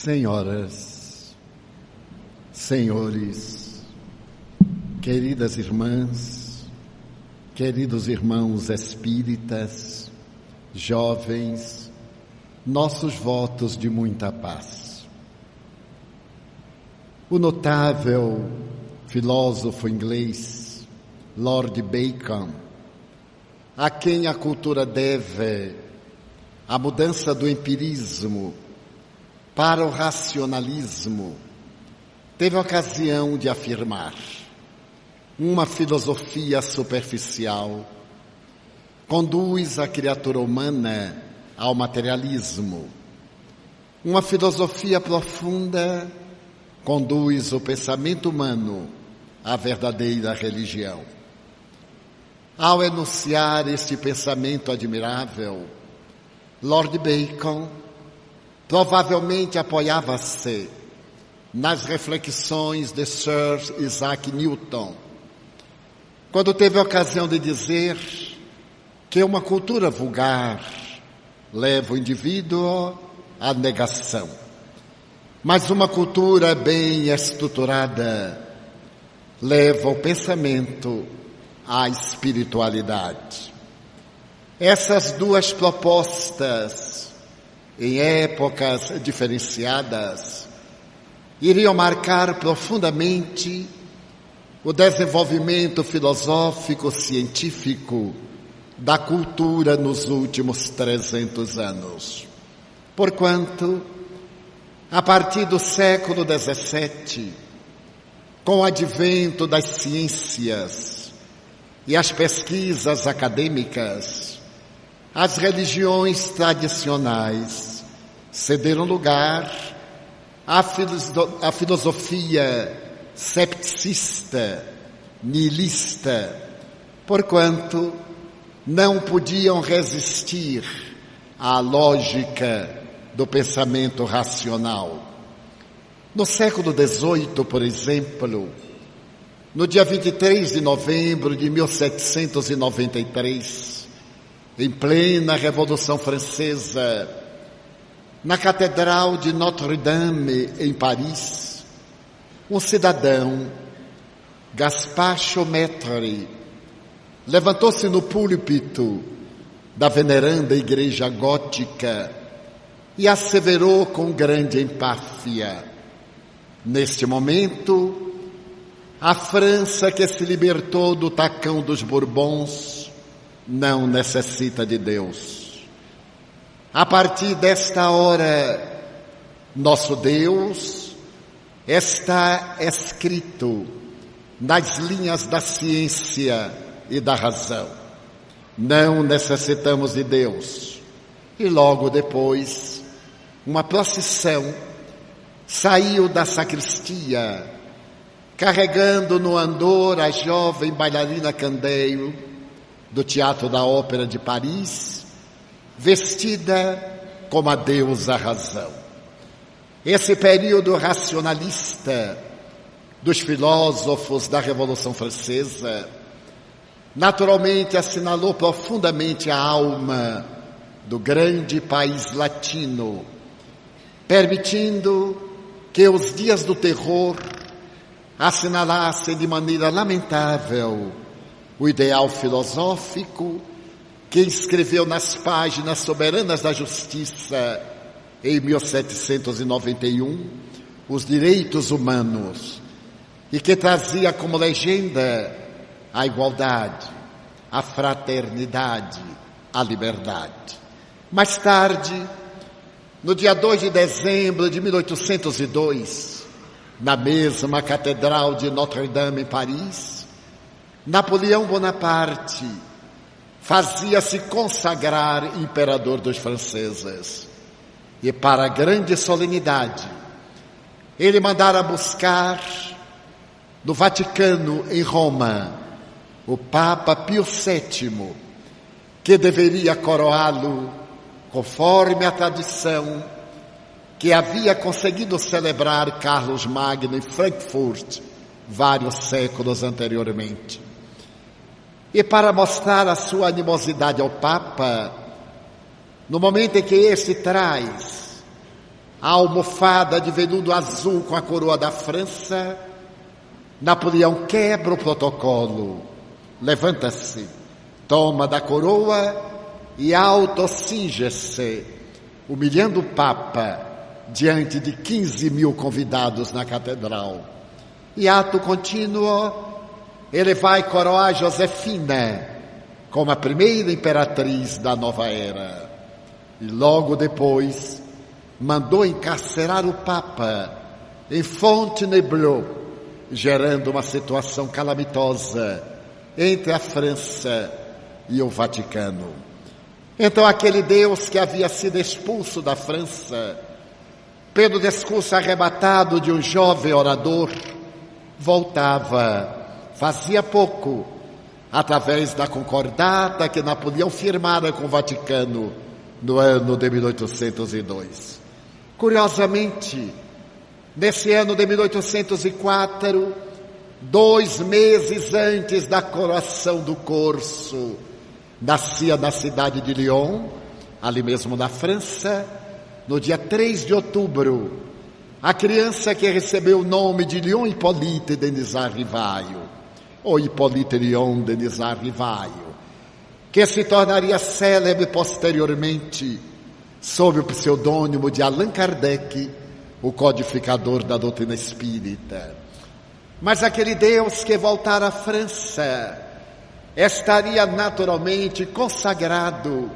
Senhoras, senhores, queridas irmãs, queridos irmãos espíritas, jovens, nossos votos de muita paz. O notável filósofo inglês Lord Bacon, a quem a cultura deve a mudança do empirismo para o racionalismo, teve a ocasião de afirmar: uma filosofia superficial conduz a criatura humana ao materialismo. Uma filosofia profunda conduz o pensamento humano à verdadeira religião. Ao enunciar este pensamento admirável, Lord Bacon provavelmente apoiava-se nas reflexões de Sir Isaac Newton, quando teve a ocasião de dizer que uma cultura vulgar leva o indivíduo à negação, mas uma cultura bem estruturada leva o pensamento à espiritualidade. Essas duas propostas, em épocas diferenciadas, iriam marcar profundamente o desenvolvimento filosófico, científico da cultura nos últimos 300 anos. Porquanto, a partir do século XVII, com o advento das ciências e as pesquisas acadêmicas, as religiões tradicionais cederam lugar à filosofia cepticista, nihilista, porquanto não podiam resistir à lógica do pensamento racional. No século XVIII, por exemplo, no dia 23 de novembro de 1793, em plena Revolução Francesa, na Catedral de Notre-Dame, em Paris, um cidadão, Gaspard Chaumette, levantou-se no púlpito da veneranda igreja gótica e asseverou com grande empáfia: neste momento, a França que se libertou do tacão dos Bourbons não necessita de Deus. A partir desta hora, nosso Deus está escrito nas linhas da ciência e da razão. Não necessitamos de Deus. E logo depois, uma procissão saiu da sacristia, carregando no andor a jovem bailarina Candeio, do Teatro da Ópera de Paris, vestida como a deusa razão. Esse período racionalista dos filósofos da Revolução Francesa naturalmente assinalou profundamente a alma do grande país latino, permitindo que os dias do terror assinalassem de maneira lamentável o ideal filosófico que escreveu nas páginas soberanas da justiça, em 1791, os direitos humanos, e que trazia como legenda a igualdade, a fraternidade, a liberdade. Mais tarde, no dia 2 de dezembro de 1802, na mesma Catedral de Notre-Dame, em Paris, Napoleão Bonaparte fazia-se consagrar imperador dos franceses. E para a grande solenidade, ele mandara buscar no Vaticano, em Roma, o Papa Pio VII, que deveria coroá-lo conforme a tradição que havia conseguido celebrar Carlos Magno em Frankfurt vários séculos anteriormente. E para mostrar a sua animosidade ao Papa, no momento em que este traz a almofada de veludo azul com a coroa da França, Napoleão quebra o protocolo, levanta-se, toma da coroa e autocinge-se, humilhando o Papa diante de 15 mil convidados na catedral. E ato contínuo, ele vai coroar Josefina como a primeira imperatriz da nova era. E logo depois mandou encarcerar o Papa em Fontainebleau, gerando uma situação calamitosa entre a França e o Vaticano. Então aquele Deus que havia sido expulso da França pelo discurso arrebatado de um jovem orador, voltava, fazia pouco, através da concordata que Napoleão firmara com o Vaticano no ano de 1802. Curiosamente, nesse ano de 1804, 2 meses antes da coroação do Corso, nascia na cidade de Lyon, ali mesmo na França, no dia 3 de outubro, a criança que recebeu o nome de Léon Hippolyte Denisard Rivaio, ou Hippolyte Léon Denisard Rivaio, que se tornaria célebre posteriormente sob o pseudônimo de Allan Kardec, o codificador da doutrina espírita. Mas aquele Deus que voltara à França estaria naturalmente consagrado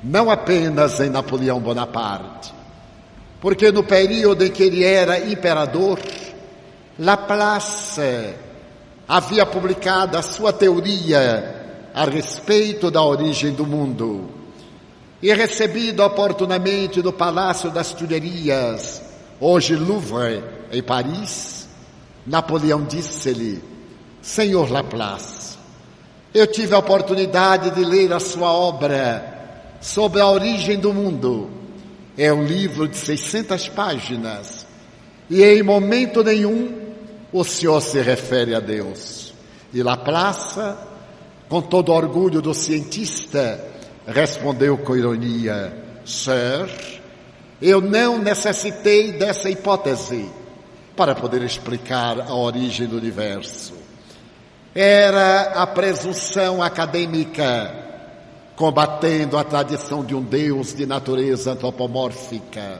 não apenas em Napoleão Bonaparte, porque no período em que ele era imperador, Laplace havia publicado a sua teoria a respeito da origem do mundo e recebido oportunamente no Palácio das Tulherias, hoje Louvre, em Paris, Napoleão disse-lhe: Senhor Laplace, eu tive a oportunidade de ler a sua obra sobre a origem do mundo. É um livro de 600 páginas e em momento nenhum o senhor se refere a Deus. E Laplace, com todo orgulho do cientista, respondeu com ironia: Sir, eu não necessitei dessa hipótese para poder explicar a origem do universo. Era a presunção acadêmica combatendo a tradição de um Deus de natureza antropomórfica.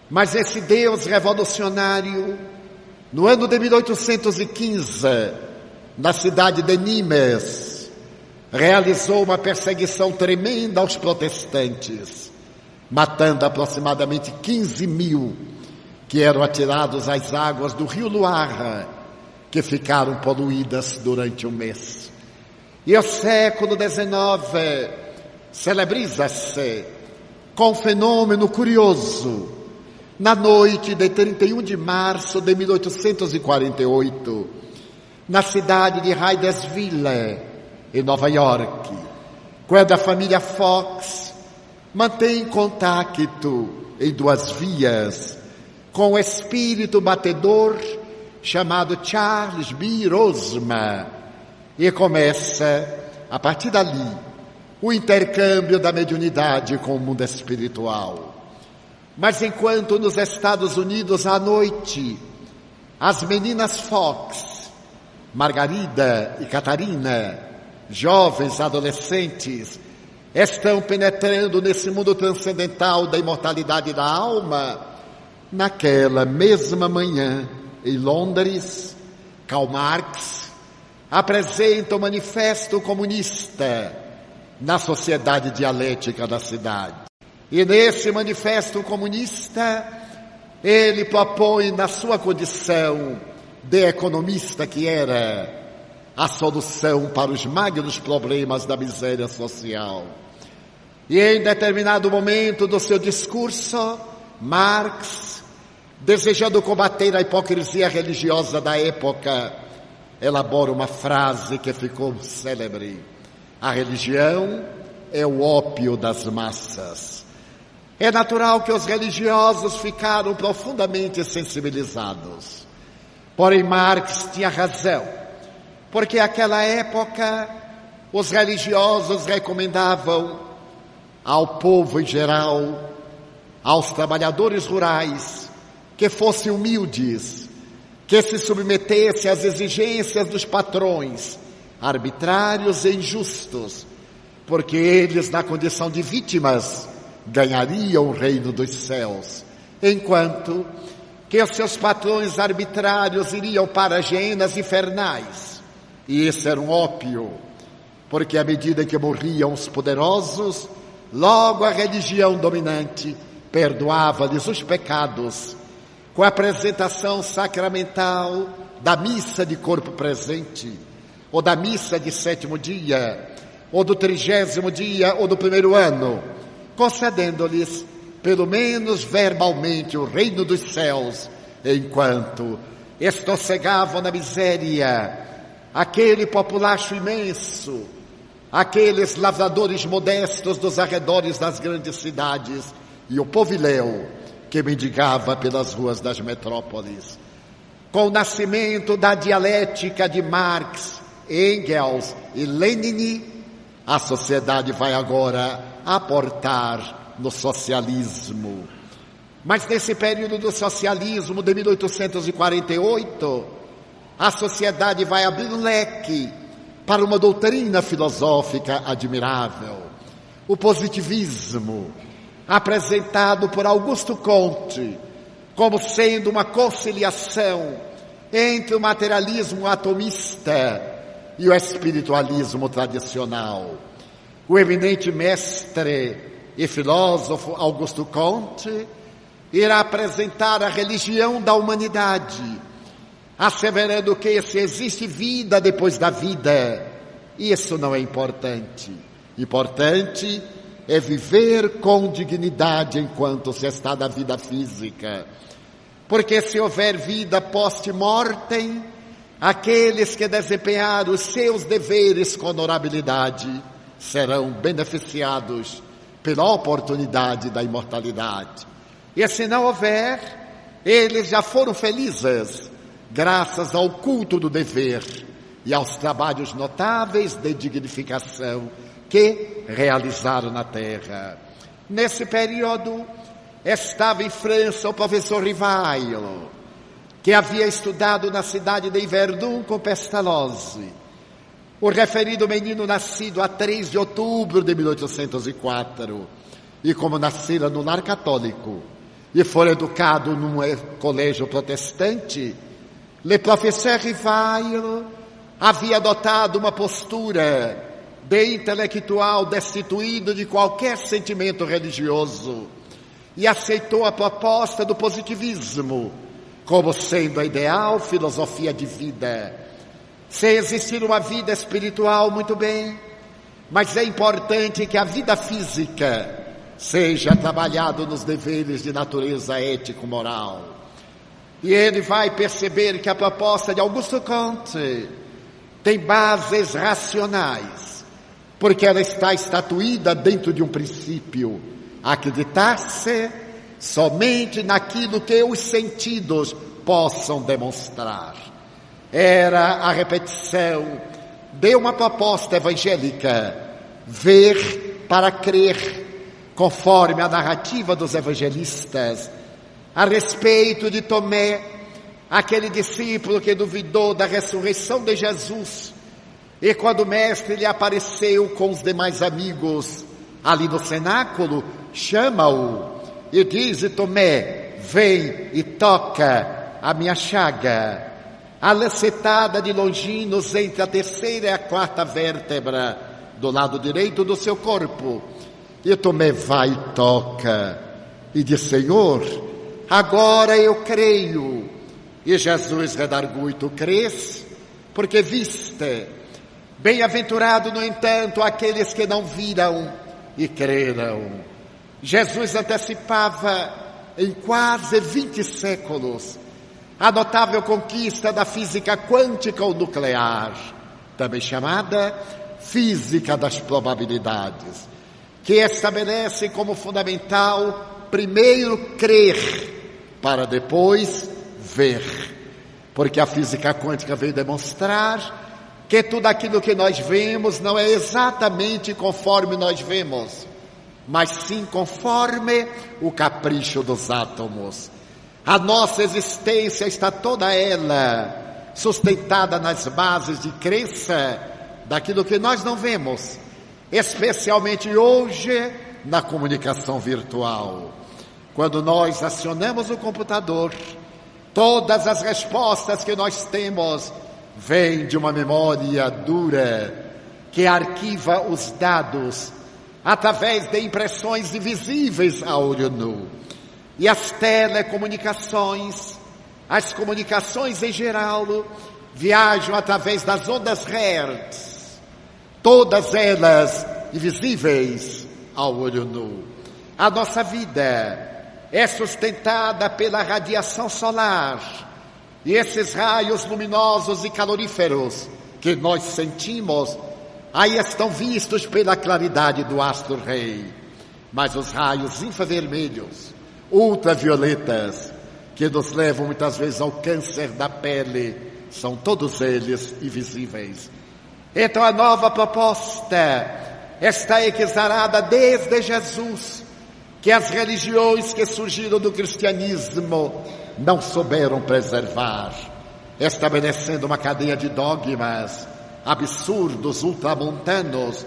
Mas esse Deus revolucionário, no ano de 1815, na cidade de Nimes, realizou uma perseguição tremenda aos protestantes, matando aproximadamente 15 mil que eram atirados às águas do rio Loire, que ficaram poluídas durante um mês. E o século XIX celebriza-se com um fenômeno curioso. Na noite de 31 de março de 1848, na cidade de Hydesville, em Nova York, quando a família Fox mantém contato em 2 vias com o espírito batedor chamado Charles B. Rosma, e começa, a partir dali, o intercâmbio da mediunidade com o mundo espiritual. Mas enquanto nos Estados Unidos, à noite, as meninas Fox, Margarida e Catarina, jovens adolescentes, estão penetrando nesse mundo transcendental da imortalidade da alma, naquela mesma manhã, em Londres, Karl Marx apresenta o Manifesto Comunista na Sociedade Dialética da cidade. E nesse Manifesto Comunista, ele propõe, na sua condição de economista que era, a solução para os magnos problemas da miséria social. E em determinado momento do seu discurso, Marx, desejando combater a hipocrisia religiosa da época, elabora uma frase que ficou célebre: a religião é o ópio das massas. É natural que os religiosos ficaram profundamente sensibilizados. Porém, Marx tinha razão, porque naquela época os religiosos recomendavam ao povo em geral aos trabalhadores rurais que fossem humildes, que se submetessem às exigências dos patrões, arbitrários e injustos, porque eles, na condição de vítimas, ganhariam o reino dos céus, enquanto que os seus patrões arbitrários iriam para as hienas infernais. E isso era um ópio, porque à medida que morriam os poderosos, logo a religião dominante perdoava-lhes os pecados, com a apresentação sacramental da missa de corpo presente, ou da missa de 7º dia, ou do 30º dia, ou do 1º ano, concedendo-lhes, pelo menos verbalmente, o reino dos céus, enquanto estossegavam na miséria aquele populacho imenso, aqueles lavradores modestos dos arredores das grandes cidades e o povilhão que mendigava pelas ruas das metrópoles. Com o nascimento da dialética de Marx, Engels e Lenin, a sociedade vai agora aportar no socialismo. Mas nesse período do socialismo de 1848, a sociedade vai abrir um leque para uma doutrina filosófica admirável, o positivismo, apresentado por Augusto Comte como sendo uma conciliação entre o materialismo atomista e o espiritualismo tradicional. O eminente mestre e filósofo Augusto Comte irá apresentar a religião da humanidade, asseverando que se existe vida depois da vida, isso não é importante. Importante é viver com dignidade enquanto se está na vida física. Porque se houver vida post-mortem, aqueles que desempenharam os seus deveres com honorabilidade serão beneficiados pela oportunidade da imortalidade. E se não houver, eles já foram felizes, graças ao culto do dever e aos trabalhos notáveis de dignificação que realizaram na terra. Nesse período, estava em França o professor Rivail, que havia estudado na cidade de Verdun com Pestalozzi. O referido menino nascido a 3 de outubro de 1804, e como nascera no lar católico, e foi educado num colégio protestante, le professeur Rivail havia adotado uma postura de intelectual destituído de qualquer sentimento religioso e aceitou a proposta do positivismo como sendo a ideal filosofia de vida. Se existir uma vida espiritual, muito bem, mas é importante que a vida física seja trabalhada nos deveres de natureza ético-moral. E ele vai perceber que a proposta de Augusto Comte tem bases racionais, porque ela está estatuída dentro de um princípio: acreditar-se somente naquilo que os sentidos possam demonstrar. Era a repetição de uma proposta evangélica: ver para crer, conforme a narrativa dos evangelistas, a respeito de Tomé, aquele discípulo que duvidou da ressurreição de Jesus, e quando o mestre lhe apareceu com os demais amigos ali no cenáculo, chama-o e diz: Tomé, vem e toca a minha chaga, a lancetada de Longinos entre a 3ª e a 4ª vértebra do lado direito do seu corpo. E Tomé vai e toca e diz: Senhor, agora eu creio. E Jesus redargui: tu crês porque viste. Bem-aventurado, no entanto, aqueles que não viram e creram. Jesus antecipava em quase 20 séculos a notável conquista da física quântica ou nuclear, também chamada física das probabilidades, que estabelece como fundamental primeiro crer para depois ver, porque a física quântica veio demonstrar que tudo aquilo que nós vemos não é exatamente conforme nós vemos, mas sim conforme o capricho dos átomos. A nossa existência está toda ela sustentada nas bases de crença daquilo que nós não vemos, especialmente hoje na comunicação virtual. Quando nós acionamos o computador, todas as respostas que nós temos vêm de uma memória dura que arquiva os dados através de impressões invisíveis a olho nu. E as telecomunicações, as comunicações em geral, viajam através das ondas Hertz, todas elas invisíveis ao olho nu. A nossa vida é sustentada pela radiação solar, e esses raios luminosos e caloríferos que nós sentimos, aí estão vistos pela claridade do astro-rei. Mas os raios infravermelhos, ultravioletas, que nos levam muitas vezes ao câncer da pele, são todos eles invisíveis. Então a nova proposta está exarada desde Jesus, que as religiões que surgiram do cristianismo não souberam preservar, estabelecendo uma cadeia de dogmas absurdos, ultramontanos,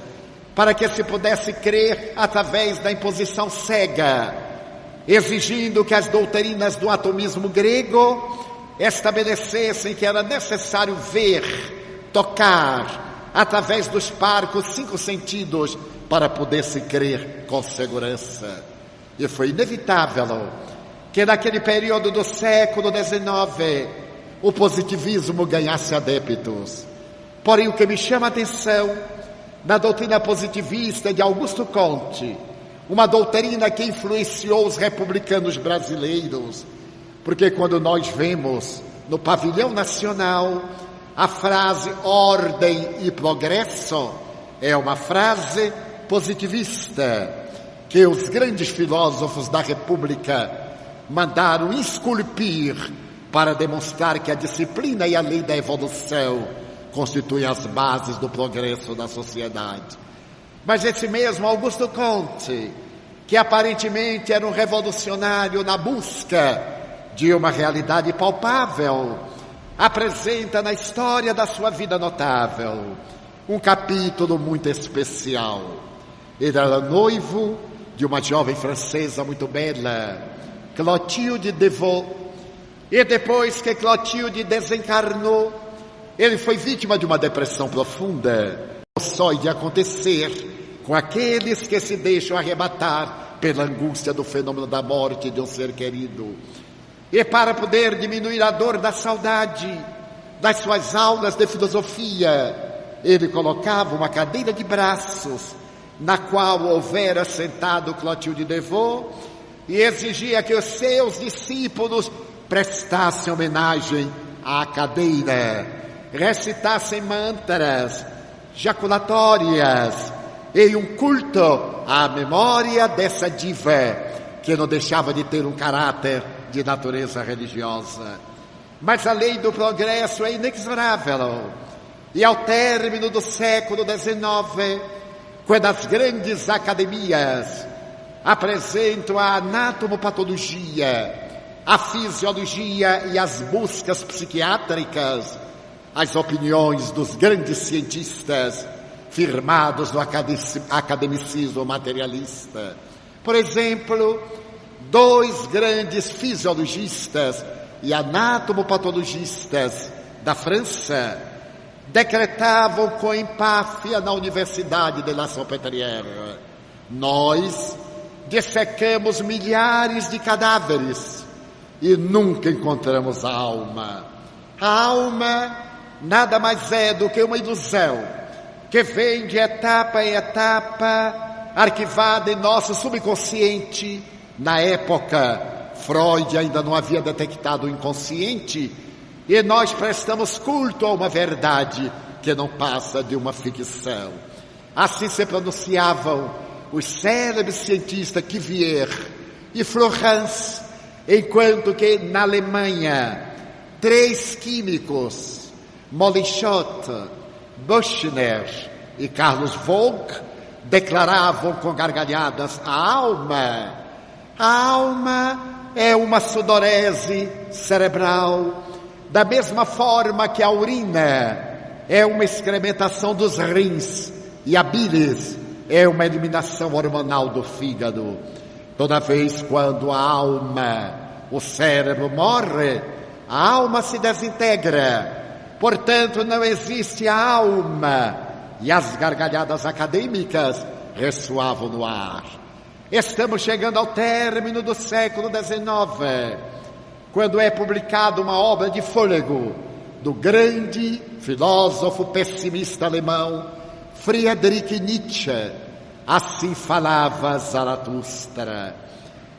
para que se pudesse crer através da imposição cega, exigindo que as doutrinas do atomismo grego estabelecessem que era necessário ver, tocar, através dos parcos 5 sentidos, para poder se crer com segurança. E foi inevitável que naquele período do século XIX o positivismo ganhasse adeptos. Porém, o que me chama a atenção na doutrina positivista de Augusto Comte, uma doutrina que influenciou os republicanos brasileiros, porque quando nós vemos no pavilhão nacional a frase ordem e progresso, é uma frase positivista que os grandes filósofos da República mandaram esculpir para demonstrar que a disciplina e a lei da evolução constituem as bases do progresso da sociedade. Mas esse mesmo Augusto Comte, que aparentemente era um revolucionário na busca de uma realidade palpável, apresenta na história da sua vida notável um capítulo muito especial. Ele era noivo de uma jovem francesa muito bela, Clotilde Devaux, e depois que Clotilde desencarnou, ele foi vítima de uma depressão profunda. Só de acontecer com aqueles que se deixam arrebatar pela angústia do fenômeno da morte de um ser querido. E para poder diminuir a dor da saudade, das suas aulas de filosofia, ele colocava uma cadeira de braços, na qual houvera sentado Clotilde Devaux, e exigia que os seus discípulos prestassem homenagem à cadeira, recitassem mantras, jaculatórias, e um culto à memória dessa diva, que não deixava de ter um caráter de natureza religiosa. Mas a lei do progresso é inexorável, e ao término do século XIX, quando as grandes academias apresentam a anatomopatologia, a fisiologia e as buscas psiquiátricas, as opiniões dos grandes cientistas firmados no academicismo materialista. Por exemplo, 2 grandes fisiologistas e anatomopatologistas da França decretavam com empáfia na Universidade de La Salpêtrière: nós dissecamos milhares de cadáveres e nunca encontramos a alma. A alma nada mais é do que uma ilusão que vem de etapa em etapa, arquivada em nosso subconsciente. Na época, Freud ainda não havia detectado o inconsciente, e nós prestamos culto a uma verdade que não passa de uma ficção. Assim se pronunciavam os célebres cientistas Cuvier e Florence, enquanto que na Alemanha 3 químicos, Moleschott, Buchner e Carlos Vogt, declaravam com gargalhadas: a alma é uma sudorese cerebral, da mesma forma que a urina é uma excrementação dos rins e a bilis é uma eliminação hormonal do fígado. Toda vez quando a alma, o cérebro morre, a alma se desintegra. Portanto, não existe a alma. E as gargalhadas acadêmicas ressoavam no ar. Estamos chegando ao término do século XIX, quando é publicada uma obra de fôlego do grande filósofo pessimista alemão Friedrich Nietzsche. Assim falava Zaratustra.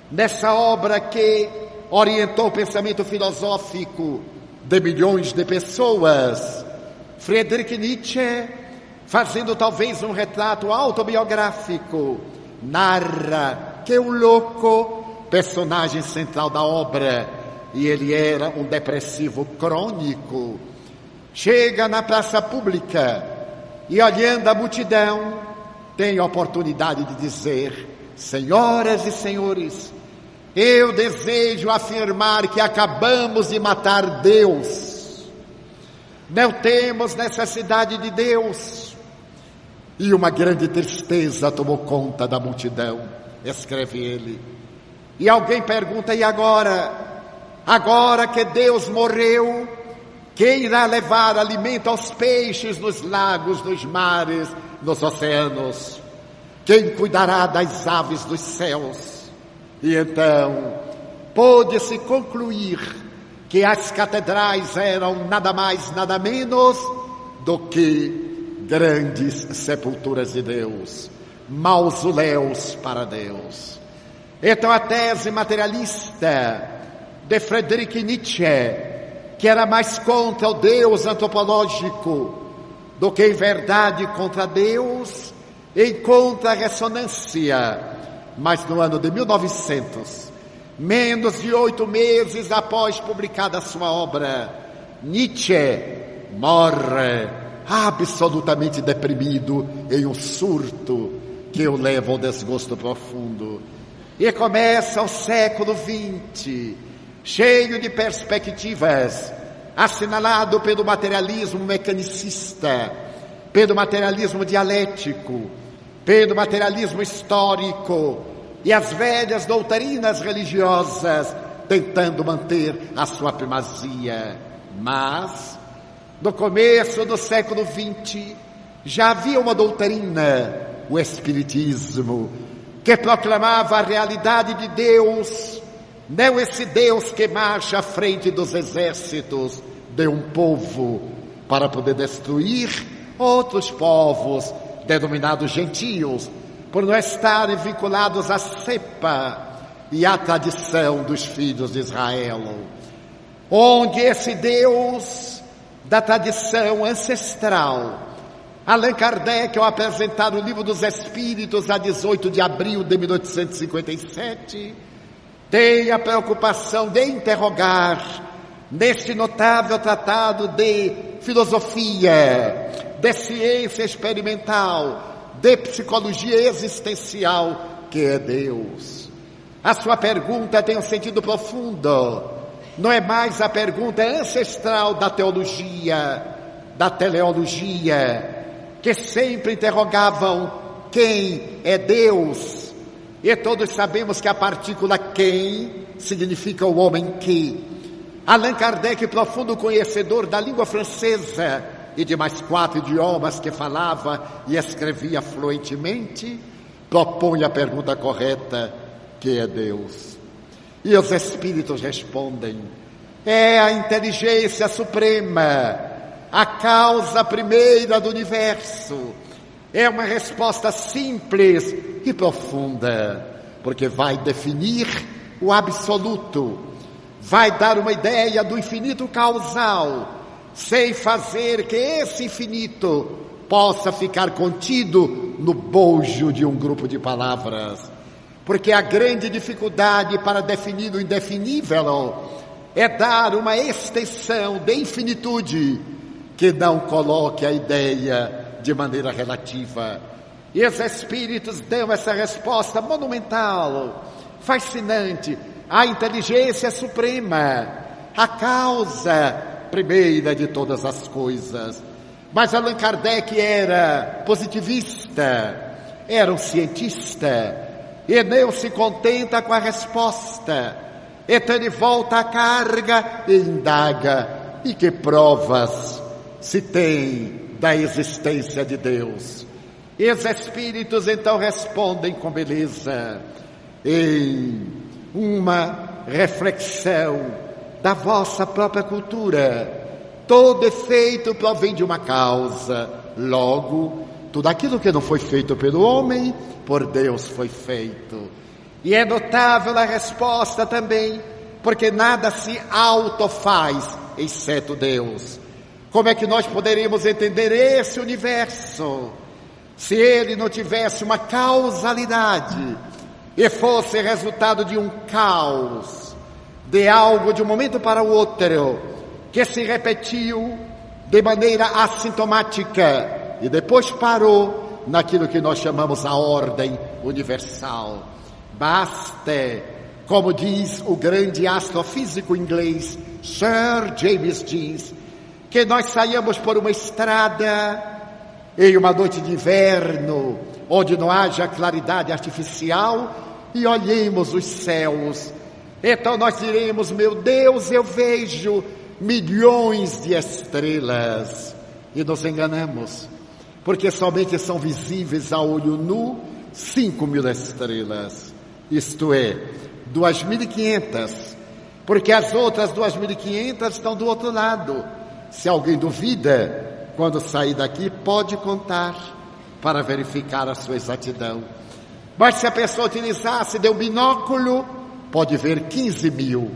Nessa obra que orientou o pensamento filosófico de milhões de pessoas, Friedrich Nietzsche, fazendo talvez um retrato autobiográfico, narra que o louco, personagem central da obra, e ele era um depressivo crônico, chega na praça pública e, olhando a multidão, tem a oportunidade de dizer: senhoras e senhores, eu desejo afirmar que acabamos de matar Deus. Não temos necessidade de Deus. E uma grande tristeza tomou conta da multidão, escreve ele. E alguém pergunta: e agora? Agora que Deus morreu, quem irá levar alimento aos peixes nos lagos, nos mares, nos oceanos? Quem cuidará das aves dos céus? E então pôde-se concluir que as catedrais eram nada mais, nada menos do que grandes sepulturas de Deus, mausoléus para Deus. Então a tese materialista de Friedrich Nietzsche, que era mais contra o Deus antropológico do que em verdade contra Deus, encontra ressonância. Mas no ano de 1900, menos de 8 meses após publicada sua obra, Nietzsche morre absolutamente deprimido em um surto que o leva ao desgosto profundo. E começa o século XX, cheio de perspectivas, assinalado pelo materialismo mecanicista, pelo materialismo dialético, pelo materialismo histórico e as velhas doutrinas religiosas tentando manter a sua primazia. Mas, no começo do século XX, já havia uma doutrina, o Espiritismo, que proclamava a realidade de Deus, não esse Deus que marcha à frente dos exércitos de um povo para poder destruir outros povos denominados gentios, por não estarem vinculados à cepa e à tradição dos filhos de Israel, onde esse Deus da tradição ancestral, Allan Kardec, ao apresentar o Livro dos Espíritos a 18 de abril de 1857, tem a preocupação de interrogar neste notável tratado de filosofia, de ciência experimental, de psicologia existencial, que é Deus. A sua pergunta tem um sentido profundo. Não é mais a pergunta ancestral da teologia, da teleologia, que sempre interrogavam quem é Deus. E todos sabemos que a partícula quem significa o homem que. Allan Kardec, profundo conhecedor da língua francesa e de mais 4 idiomas que falava e escrevia fluentemente, propõe a pergunta correta: que é Deus? E os espíritos respondem: é a inteligência suprema, a causa primeira do universo. É uma resposta simples e profunda, porque vai definir o absoluto, vai dar uma ideia do infinito causal, sem fazer que esse infinito possa ficar contido no bojo de um grupo de palavras. Porque a grande dificuldade para definir o indefinível é dar uma extensão de infinitude que não coloque a ideia de maneira relativa. E os espíritos dão essa resposta monumental, fascinante, à inteligência suprema, a causa primeira de todas as coisas. Mas Allan Kardec era positivista, era um cientista, e não se contenta com a resposta. Então ele volta à carga e indaga: e que provas se tem da existência de Deus? E os espíritos então respondem com beleza, em uma reflexão da vossa própria cultura. Todo efeito provém de uma causa, logo, tudo aquilo que não foi feito pelo homem, por Deus foi feito. E é notável a resposta também, porque nada se autofaz, exceto Deus. Como é que nós poderíamos entender esse universo, se ele não tivesse uma causalidade, e fosse resultado de um caos, de algo de um momento para o outro, que se repetiu de maneira assintomática, e depois parou naquilo que nós chamamos a ordem universal. Basta, como diz o grande astrofísico inglês Sir James Jeans, que nós saiamos por uma estrada em uma noite de inverno, onde não haja claridade artificial, e olhemos os céus. Então nós diremos: meu Deus, eu vejo milhões de estrelas. E nos enganamos, porque somente são visíveis a olho nu 5.000 estrelas, isto é, 2.500, porque as outras 2.500 estão do outro lado. Se alguém duvida, quando sair daqui, pode contar para verificar a sua exatidão. Mas se a pessoa utilizasse de um binóculo, pode ver 15.000.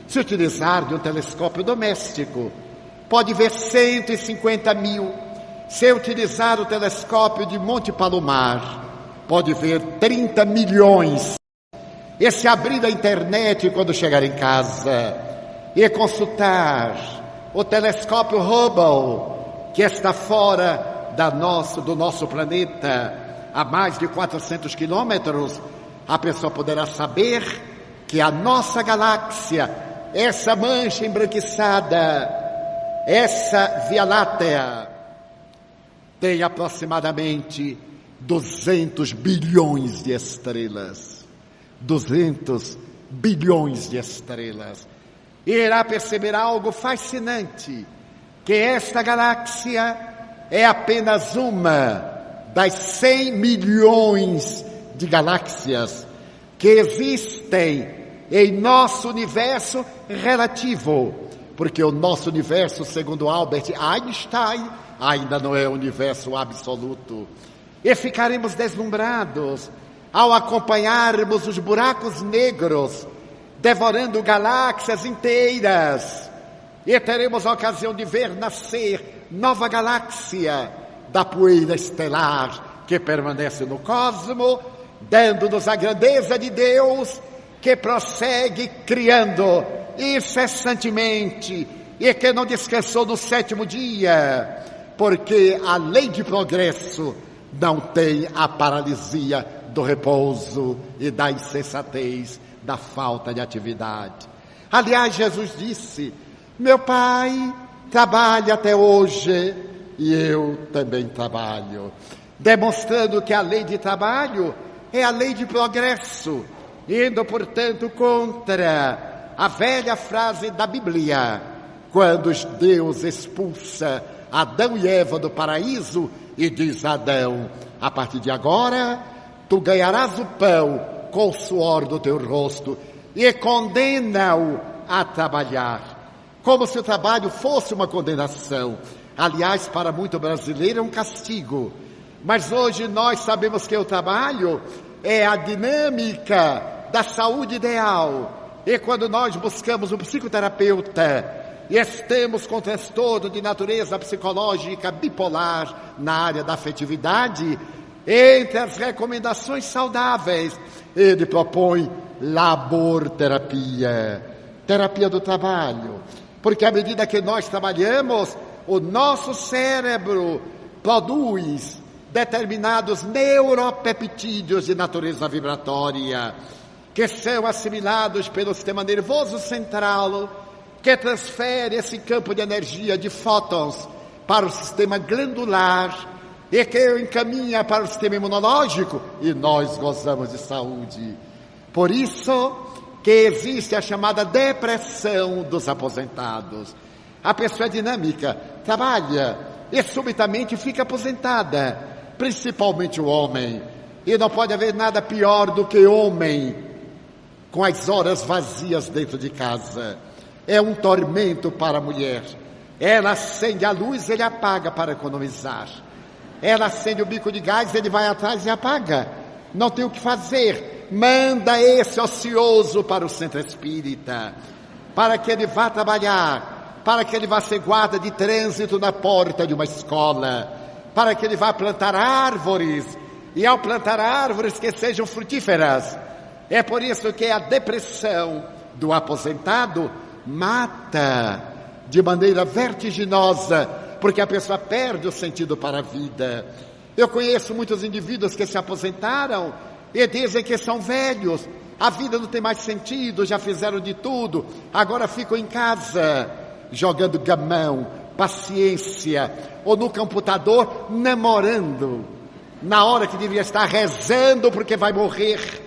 Se utilizar de um telescópio doméstico, pode ver 150.000. Se utilizar o telescópio de Monte Palomar, pode ver 30 milhões. E se abrir a internet quando chegar em casa e consultar o telescópio Hubble, que está fora do nosso planeta, a mais de 400 quilômetros, a pessoa poderá saber que a nossa galáxia, essa mancha embranquiçada, essa Via Láctea, tem aproximadamente 200 bilhões de estrelas. 200 bilhões de estrelas. E irá perceber algo fascinante, que esta galáxia é apenas uma das 100 milhões de galáxias que existem em nosso universo relativo, porque o nosso universo, segundo Albert Einstein, ainda não é o universo absoluto. E ficaremos deslumbrados ao acompanharmos os buracos negros devorando galáxias inteiras, e teremos a ocasião de ver nascer nova galáxia da poeira estelar que permanece no cosmo, dando-nos a grandeza de Deus, que prossegue criando incessantemente e que não descansou no 7º dia, porque a lei de progresso não tem a paralisia do repouso e da insensatez, da falta de atividade. Aliás, Jesus disse: meu Pai trabalha até hoje e eu também trabalho, demonstrando que a lei de trabalho é a lei de progresso, indo, portanto, contra a velha frase da Bíblia, quando Deus expulsa Adão e Eva do paraíso e diz a Adão: a partir de agora, tu ganharás o pão com o suor do teu rosto, e condena-o a trabalhar, como se o trabalho fosse uma condenação. Aliás, para muito brasileiro é um castigo, mas hoje nós sabemos que o trabalho é a dinâmica da saúde ideal, e quando nós buscamos um psicoterapeuta e estamos com transtorno de natureza psicológica bipolar na área da afetividade, entre as recomendações saudáveis, ele propõe laborterapia, terapia do trabalho, porque à medida que nós trabalhamos, o nosso cérebro produz determinados neuropeptídeos de natureza vibratória, que são assimilados pelo sistema nervoso central, que transfere esse campo de energia de fótons para o sistema glandular e que encaminha para o sistema imunológico, e nós gozamos de saúde. Por isso que existe a chamada depressão dos aposentados. A pessoa é dinâmica, trabalha e subitamente fica aposentada, principalmente o homem. E não pode haver nada pior do que homem com as horas vazias dentro de casa. É um tormento para a mulher. Ela acende a luz, ele apaga para economizar. Ela acende o bico de gás, ele vai atrás e apaga. Não tem o que fazer. Manda esse ocioso para o centro espírita, para que ele vá trabalhar, para que ele vá ser guarda de trânsito na porta de uma escola, para que ele vá plantar árvores, e ao plantar árvores que sejam frutíferas. É por isso que a depressão do aposentado mata de maneira vertiginosa, porque a pessoa perde o sentido para a vida. Eu conheço muitos indivíduos que se aposentaram e dizem que são velhos, a vida não tem mais sentido, já fizeram de tudo, agora ficam em casa, jogando gamão, paciência, ou no computador, namorando, na hora que devia estar rezando porque vai morrer.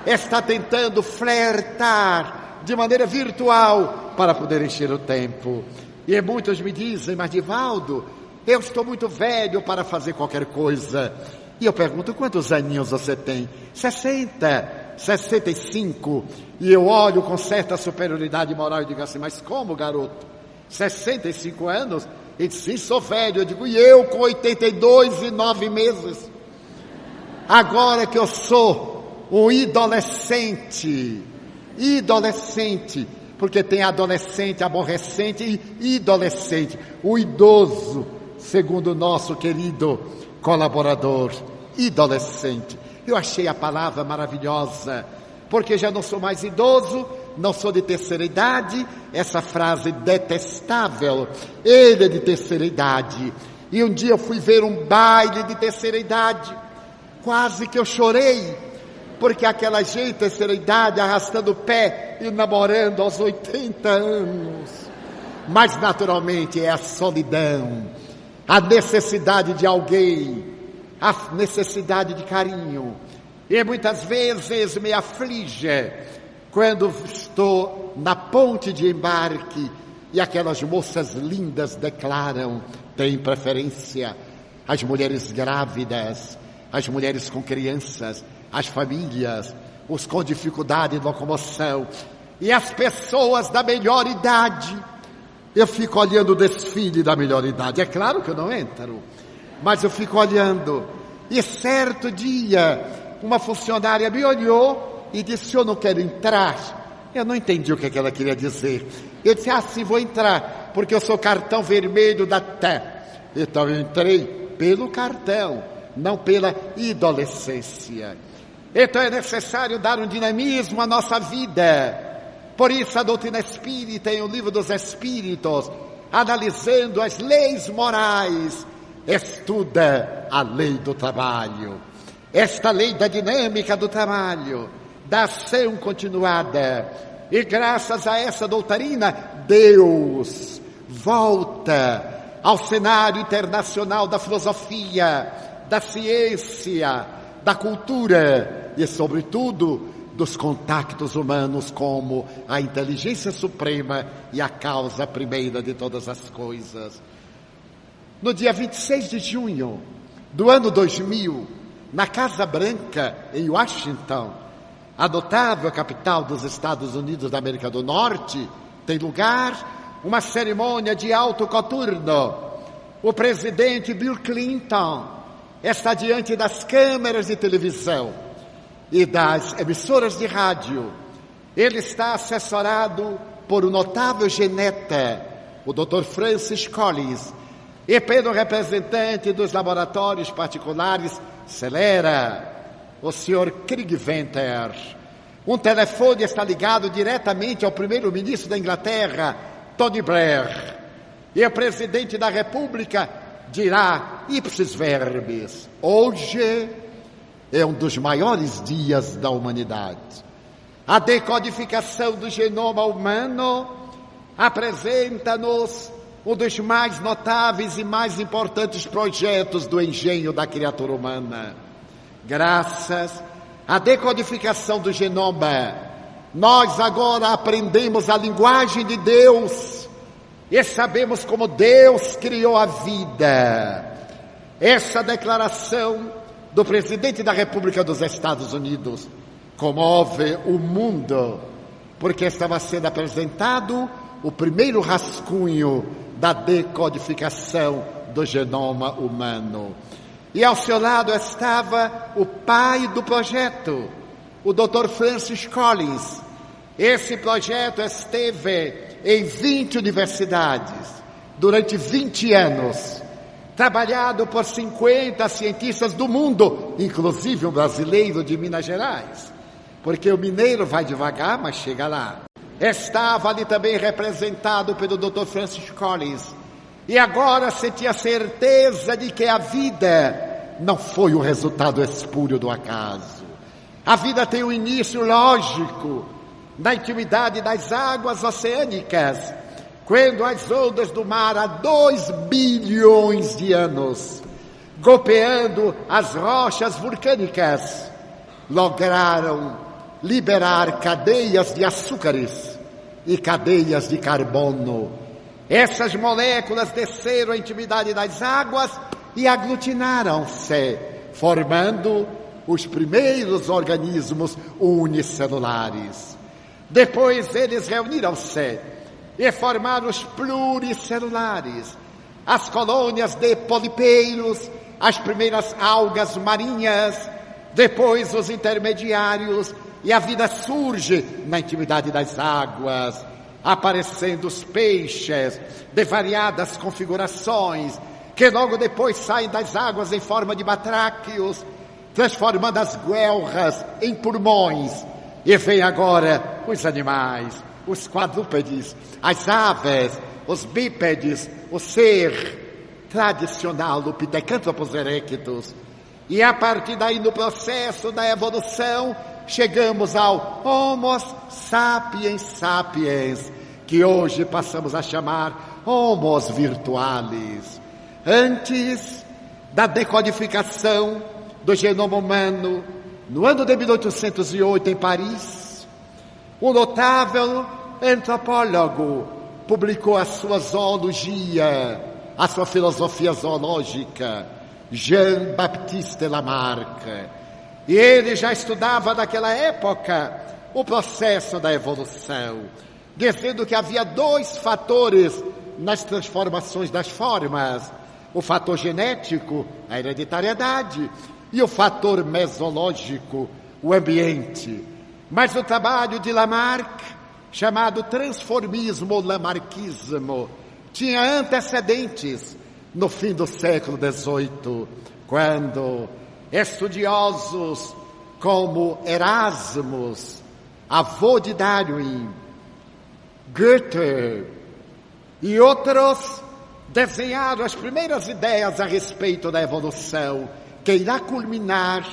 Está tentando flertar de maneira virtual para poder encher o tempo. E muitos me dizem, mas Divaldo, eu estou muito velho para fazer qualquer coisa. E eu pergunto, quantos aninhos você tem? 60, 65. E eu olho com certa superioridade moral e digo assim, mas como, garoto? 65 anos? Ele diz, sim, sou velho. Eu digo, e eu com 82 e 9 meses? Agora que eu sou um adolescente, porque tem adolescente, aborrecente e idolescente, o idoso, segundo o nosso querido colaborador, idolescente. Eu achei a palavra maravilhosa, porque já não sou mais idoso, não sou de terceira idade, essa frase detestável, ele é de terceira idade. E um dia eu fui ver um baile de terceira idade, quase que eu chorei, porque aquela gente, terceira idade, arrastando o pé e namorando aos 80 anos. Mas naturalmente é a solidão, a necessidade de alguém, a necessidade de carinho. E muitas vezes me aflige quando estou na ponte de embarque e aquelas moças lindas declaram, têm preferência, as mulheres grávidas, as mulheres com crianças, as famílias, os com dificuldade de locomoção e as pessoas da melhor idade. Eu fico olhando o desfile da melhor idade. É claro que eu não entro, mas eu fico olhando. E certo dia, uma funcionária me olhou e disse, eu não quero entrar. Eu não entendi o que ela queria dizer. Eu disse, sim, vou entrar, porque eu sou cartão vermelho da TE. Então eu entrei pelo cartão, não pela adolescência. Então é necessário dar um dinamismo à nossa vida. Por isso a doutrina espírita, em O Livro dos Espíritos, analisando as leis morais, estuda a lei do trabalho. Esta lei da dinâmica do trabalho, da ação continuada. E graças a essa doutrina, Deus volta ao cenário internacional da filosofia, da ciência, da cultura e, sobretudo, dos contactos humanos como a inteligência suprema e a causa primeira de todas as coisas. No dia 26 de junho do ano 2000, na Casa Branca, em Washington, a notável capital dos Estados Unidos da América do Norte, tem lugar uma cerimônia de alto coturno. O presidente Bill Clinton está diante das câmeras de televisão e das emissoras de rádio. Ele está assessorado por um notável geneta, o Dr. Francis Collins, e pelo representante dos laboratórios particulares Celera, o Sr. Craig Venter. Um telefone está ligado diretamente ao primeiro-ministro da Inglaterra, Tony Blair. E o presidente da República dirá ipsis verbis. Hoje é um dos maiores dias da humanidade. A decodificação do genoma humano apresenta-nos um dos mais notáveis e mais importantes projetos do engenho da criatura humana. Graças à decodificação do genoma, nós agora aprendemos a linguagem de Deus e sabemos como Deus criou a vida. Essa declaração do presidente da República dos Estados Unidos comove o mundo, porque estava sendo apresentado o primeiro rascunho da decodificação do genoma humano. E ao seu lado estava o pai do projeto, o Dr. Francis Collins. Esse projeto esteve em 20 universidades durante 20 anos, trabalhado por 50 cientistas do mundo, inclusive um brasileiro de Minas Gerais, porque o mineiro vai devagar, mas chega lá. Estava ali também representado pelo Dr. Francis Collins. E agora se tinha certeza de que a vida não foi o resultado espúrio do acaso. A vida tem um início lógico na intimidade das águas oceânicas, quando as ondas do mar há 2 bilhões de anos, golpeando as rochas vulcânicas, lograram liberar cadeias de açúcares e cadeias de carbono. Essas moléculas desceram à intimidade das águas e aglutinaram-se, formando os primeiros organismos unicelulares. Depois eles reuniram-se e formaram os pluricelulares, as colônias de polipeiros, as primeiras algas marinhas, depois os intermediários, e a vida surge na intimidade das águas, aparecendo os peixes de variadas configurações, que logo depois saem das águas em forma de batráquios, transformando as guelras em pulmões. E vem agora os animais, os quadrúpedes, as aves, os bípedes, o ser tradicional do Pithecanthropus erectus. E a partir daí, no processo da evolução, chegamos ao Homo sapiens sapiens, que hoje passamos a chamar Homo virtualis. Antes da decodificação do genoma humano, no ano de 1808, em Paris, um notável antropólogo publicou a sua zoologia, a sua filosofia zoológica, Jean-Baptiste Lamarck. E ele já estudava naquela época o processo da evolução, dizendo que havia 2 fatores nas transformações das formas: o fator genético, a hereditariedade, e o fator mesológico, o ambiente. Mas o trabalho de Lamarck, chamado transformismo ou lamarckismo, tinha antecedentes no fim do século XVIII, quando estudiosos como Erasmus, avô de Darwin, Goethe e outros desenharam as primeiras ideias a respeito da evolução, que irá culminar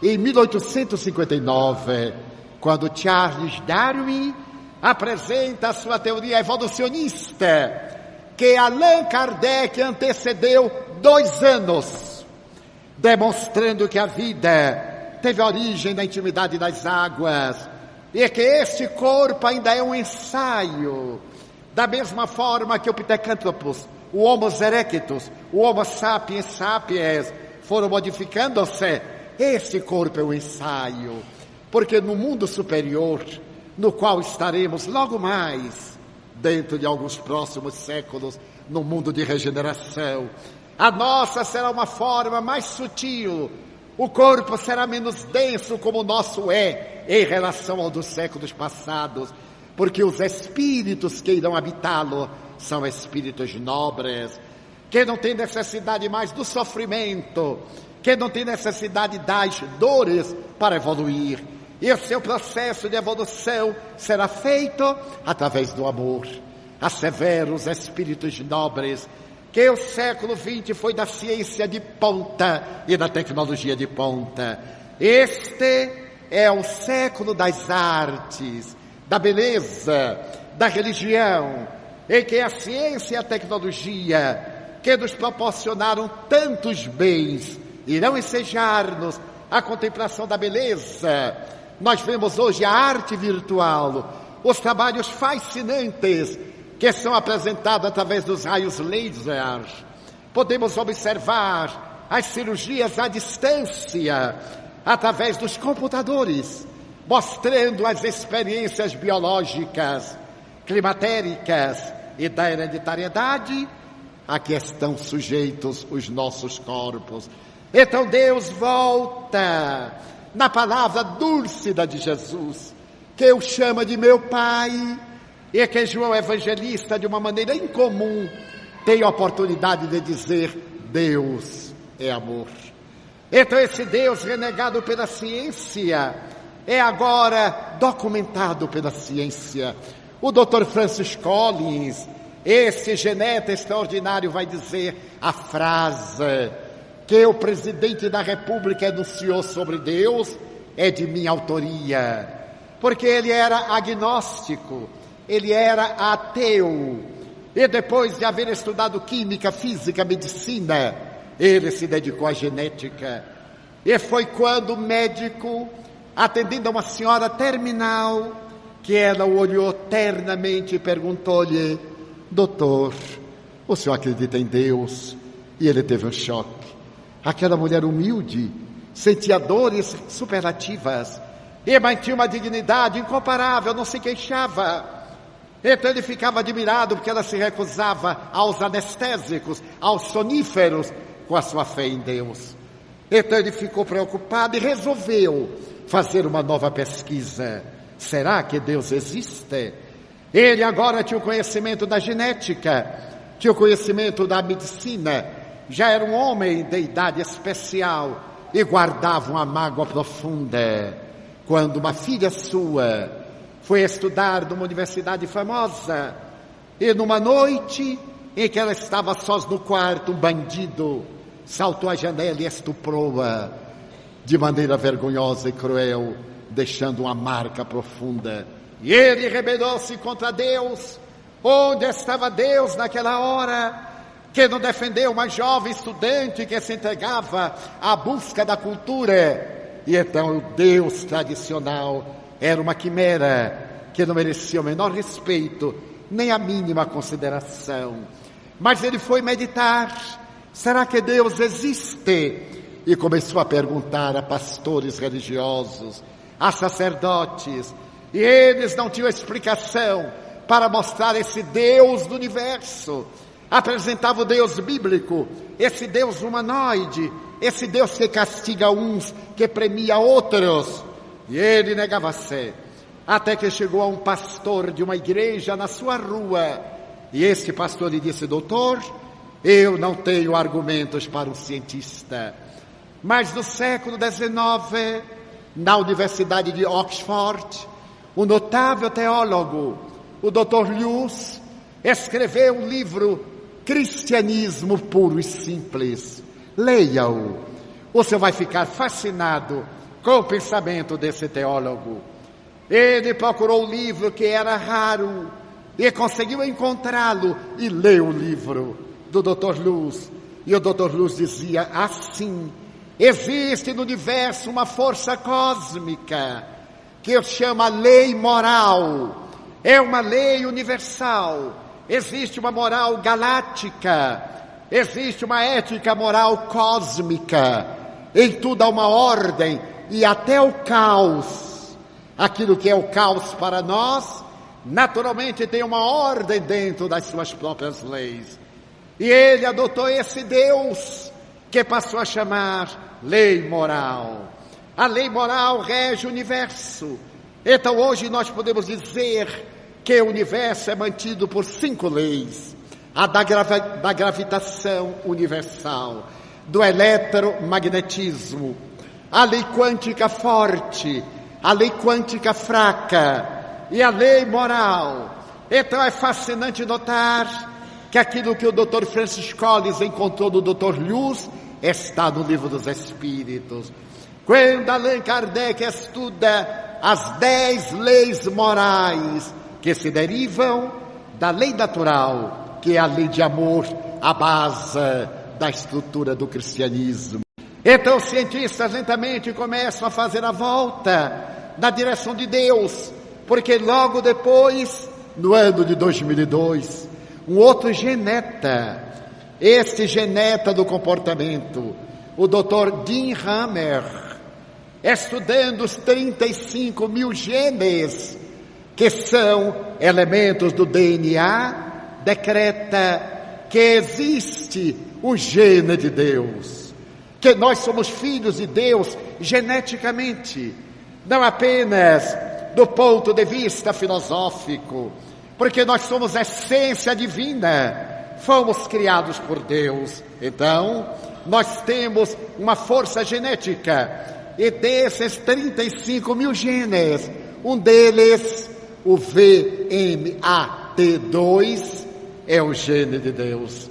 em 1859, quando Charles Darwin apresenta a sua teoria evolucionista, que Allan Kardec antecedeu 2 anos, demonstrando que a vida teve origem na intimidade das águas e que este corpo ainda é um ensaio, da mesma forma que o Pithecanthropus, o Homo erectus, o Homo sapiens sapiens foram modificando-se. Esse corpo é um ensaio, porque no mundo superior, no qual estaremos logo mais, dentro de alguns próximos séculos, no mundo de regeneração, a nossa será uma forma mais sutil, o corpo será menos denso como o nosso é em relação ao dos séculos passados, porque os espíritos que irão habitá-lo são espíritos nobres, que não têm necessidade mais do sofrimento, que não têm necessidade das dores para evoluir. E o seu processo de evolução será feito através do amor. Há severos espíritos nobres que o século XX foi da ciência de ponta e da tecnologia de ponta. Este é o século das artes, da beleza, da religião, em que a ciência e a tecnologia, que nos proporcionaram tantos bens, irão ensejar-nos a contemplação da beleza. Nós vemos hoje a arte virtual, os trabalhos fascinantes que são apresentados através dos raios laser. Podemos observar as cirurgias à distância, através dos computadores, mostrando as experiências biológicas, climatéricas e da hereditariedade a que estão sujeitos os nossos corpos. Então Deus volta na palavra dúlcida de Jesus, que o chama de meu Pai, e que João Evangelista, de uma maneira incomum, tem a oportunidade de dizer: Deus é amor. Então esse Deus renegado pela ciência é agora documentado pela ciência. O Dr. Francis Collins, esse geneta extraordinário, vai dizer a frase que o presidente da República enunciou sobre Deus é de minha autoria, porque ele era agnóstico, ele era ateu, e depois de haver estudado química, física, medicina, ele se dedicou à genética. E foi quando o médico, atendendo a uma senhora terminal, que ela o olhou ternamente e perguntou-lhe: doutor, o senhor acredita em Deus? E ele teve um choque. Aquela mulher humilde sentia dores superlativas e mantinha uma dignidade incomparável, não se queixava. Então ele ficava admirado porque ela se recusava aos anestésicos, aos soníferos, com a sua fé em Deus. Então ele ficou preocupado e resolveu fazer uma nova pesquisa. Será que Deus existe? Ele agora tinha o conhecimento da genética, tinha o conhecimento da medicina, já era um homem de idade especial e guardava uma mágoa profunda quando uma filha sua foi estudar numa universidade famosa e numa noite em que ela estava sós no quarto, um bandido saltou à janela e estuprou-a de maneira vergonhosa e cruel, deixando uma marca profunda. E ele rebelou-se contra Deus. Onde estava Deus naquela hora, que não defendeu uma jovem estudante que se entregava à busca da cultura? E então o Deus tradicional era uma quimera que não merecia o menor respeito, nem a mínima consideração. Mas ele foi meditar: será que Deus existe? E começou a perguntar a pastores religiosos, a sacerdotes, e eles não tinham explicação para mostrar esse Deus do universo. Apresentava o Deus bíblico, esse Deus humanoide, esse Deus que castiga uns, que premia outros. E ele negava-se, até que chegou a um pastor de uma igreja na sua rua, e esse pastor lhe disse: doutor, eu não tenho argumentos para um cientista, mas no século XIX, na Universidade de Oxford, um notável teólogo, o Dr. Lewis, escreveu um livro, Cristianismo Puro e Simples. Leia-o, você vai ficar fascinado com o pensamento desse teólogo. Ele procurou o livro, que era raro, e conseguiu encontrá-lo, e leu o livro do Dr. Lewis. E o Dr. Lewis dizia assim: existe no universo uma força cósmica que eu chamo a lei moral. É uma lei universal. Existe uma moral galáctica, existe uma ética moral cósmica. Em tudo há uma ordem, e até o caos. Aquilo que é o caos para nós, naturalmente tem uma ordem dentro das suas próprias leis. E ele adotou esse Deus, que passou a chamar lei moral. A lei moral rege o universo. Então hoje nós podemos dizer que o universo é mantido por 5 leis: a da gravitação universal, do eletromagnetismo, a lei quântica forte, a lei quântica fraca e a lei moral. Então é fascinante notar que aquilo que o Dr. Francis Collins encontrou no Dr. Luz está no Livro dos Espíritos. Quando Allan Kardec estuda as 10 leis morais que se derivam da lei natural, que é a lei de amor, a base da estrutura do cristianismo. Então os cientistas lentamente começam a fazer a volta na direção de Deus, porque logo depois, no ano de 2002, um outro geneta, este geneta do comportamento, o Dr. Dean Hammer, estudando os 35 mil genes, que são elementos do DNA, decreta que existe um gene de Deus, que nós somos filhos de Deus geneticamente, não apenas do ponto de vista filosófico, porque nós somos essência divina, fomos criados por Deus. Então, nós temos uma força genética, e desses 35 mil genes, um deles, o VMAT2, é o gene de Deus.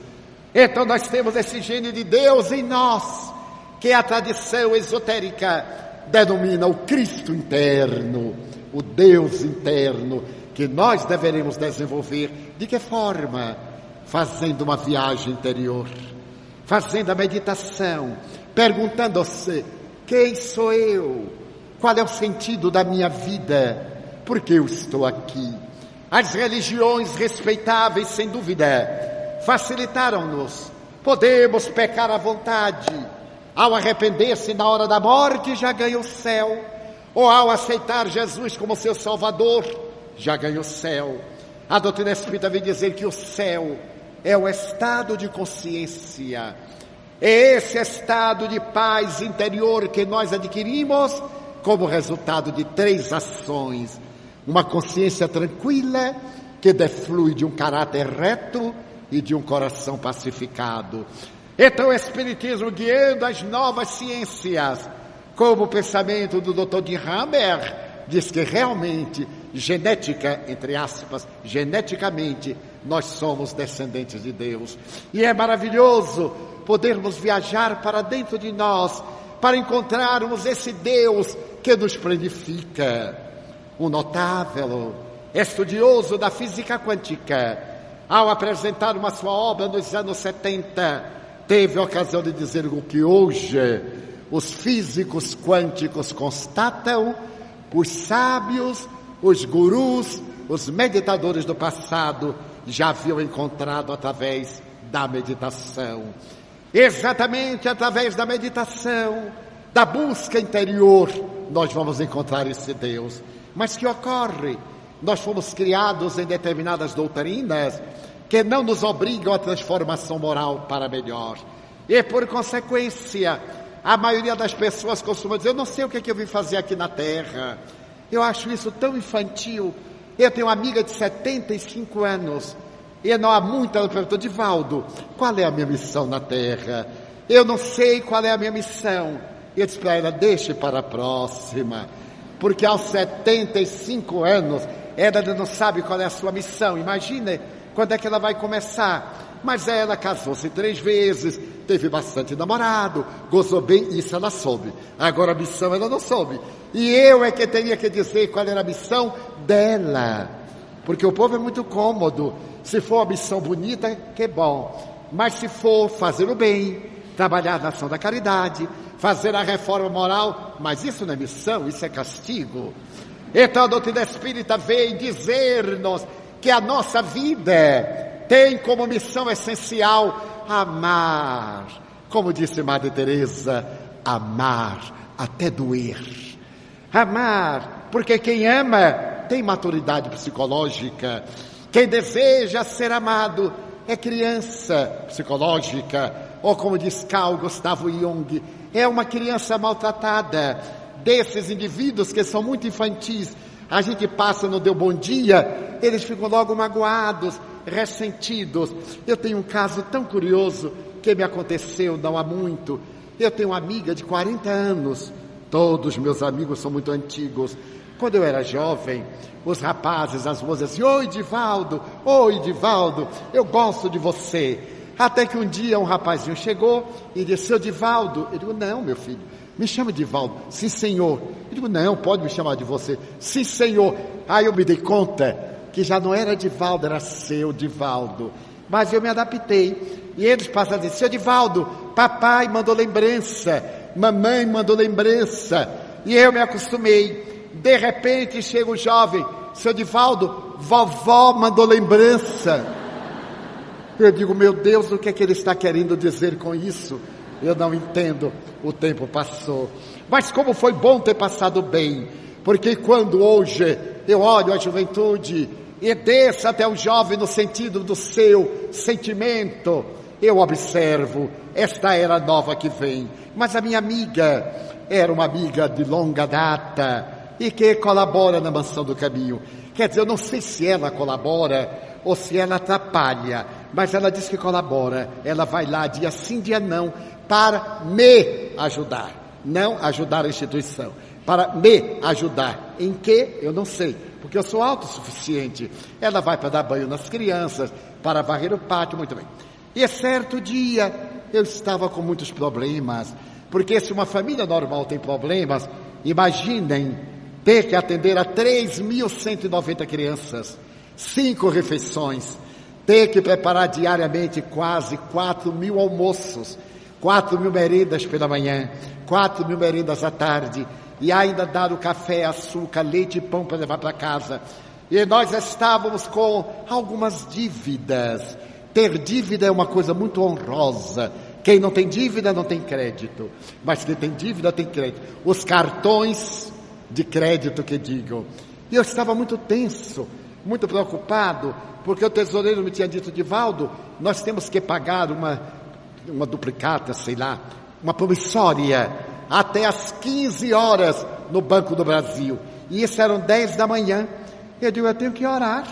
Então nós temos esse gene de Deus em nós, que a tradição esotérica denomina o Cristo interno, o Deus interno, que nós deveremos desenvolver. De que forma? Fazendo uma viagem interior, fazendo a meditação, perguntando-se: quem sou eu? Qual é o sentido da minha vida? Por que eu estou aqui? As religiões respeitáveis, sem dúvida, facilitaram-nos. Podemos pecar à vontade. Ao arrepender-se na hora da morte, já ganha o céu. Ou ao aceitar Jesus como seu Salvador, já ganha o céu. A doutrina espírita vem dizer que o céu é o estado de consciência. É esse estado de paz interior que nós adquirimos como resultado de 3 ações. Uma consciência tranquila, que deflui de um caráter reto e de um coração pacificado. Então o Espiritismo, guiando as novas ciências, como o pensamento do Dr. de Hammer, diz que realmente, genética, entre aspas, geneticamente, nós somos descendentes de Deus. E é maravilhoso podermos viajar para dentro de nós, para encontrarmos esse Deus que nos planifica. Um notável estudioso da física quântica, ao apresentar uma sua obra nos anos 70, teve a ocasião de dizer o que hoje os físicos quânticos constatam, os sábios, os gurus, os meditadores do passado já haviam encontrado através da meditação. Exatamente através da meditação, da busca interior, nós vamos encontrar esse Deus. Mas que ocorre? Nós fomos criados em determinadas doutrinas que não nos obrigam à transformação moral para melhor. E, por consequência, a maioria das pessoas costuma dizer: eu não sei o que eu vim fazer aqui na Terra. Eu acho isso tão infantil. Eu tenho uma amiga de 75 anos, e não há muito, ela perguntou: Divaldo, qual é a minha missão na Terra? Eu não sei qual é a minha missão. Eu disse para ela: deixe para a próxima. Porque aos 75 anos, ela não sabe qual é a sua missão. Imagine quando é que ela vai começar. Mas ela casou-se 3 vezes, teve bastante namorado, gozou bem, isso ela soube. Agora a missão ela não soube. E eu é que teria que dizer qual era a missão dela. Porque o povo é muito cômodo. Se for uma missão bonita, que bom. Mas se for fazer o bem, trabalhar na ação da caridade, fazer a reforma moral, mas isso não é missão, isso é castigo. Então a doutrina espírita vem dizer-nos que a nossa vida tem como missão essencial amar. Como disse Madre Teresa, amar até doer. Amar, porque quem ama tem maturidade psicológica. Quem deseja ser amado é criança psicológica, ou como diz Carl Gustavo Jung, é uma criança maltratada. Desses indivíduos que são muito infantis, a gente passa, não deu bom dia, eles ficam logo magoados, ressentidos. Eu tenho um caso tão curioso que me aconteceu não há muito. Eu tenho uma amiga de 40 anos, todos meus amigos são muito antigos, Quando eu era jovem, os rapazes, as moças diziam: oi, Divaldo, eu gosto de você. Até que um dia um rapazinho chegou e disse: seu Divaldo. Eu digo: não, meu filho, me chama de Divaldo. Sim, senhor. Eu digo: não, pode me chamar de você. Sim, senhor. Aí eu me dei conta que já não era Divaldo, era seu Divaldo. Mas eu me adaptei. E eles passaram a dizer: seu Divaldo, papai mandou lembrança, mamãe mandou lembrança. E eu me acostumei. De repente chega o jovem: seu Divaldo, vovó mandou lembrança. Eu digo: meu Deus, o que é que ele está querendo dizer com isso? Eu não entendo. O tempo passou. Mas como foi bom ter passado bem, porque quando hoje eu olho a juventude e desço até o jovem no sentido do seu sentimento, eu observo esta era nova que vem. Mas a minha amiga era uma amiga de longa data e que colabora na Mansão do Caminho. Quer dizer, eu não sei se ela colabora ou se ela atrapalha, mas ela diz que colabora. Ela vai lá dia sim, dia não, para me ajudar, não ajudar a instituição, para me ajudar. Em quê? Eu não sei, porque eu sou autossuficiente. Ela vai para dar banho nas crianças, para varrer o pátio, muito bem. E certo dia eu estava com muitos problemas, porque se uma família normal tem problemas, imaginem ter que atender a 3.190 crianças, 5 refeições, ter que preparar diariamente quase 4.000 almoços, 4.000 merendas pela manhã, 4.000 merendas à tarde, e ainda dar o café, açúcar, leite e pão para levar para casa. E nós estávamos com algumas dívidas. Ter dívida é uma coisa muito honrosa. Quem não tem dívida não tem crédito, mas quem tem dívida tem crédito. Os cartões de crédito que digam. E eu estava muito tenso, muito preocupado, porque o tesoureiro me tinha dito: Divaldo, nós temos que pagar uma duplicata, sei lá, uma promissória, até às 15 horas no Banco do Brasil. E isso eram 10 da manhã. Eu digo: eu tenho que orar.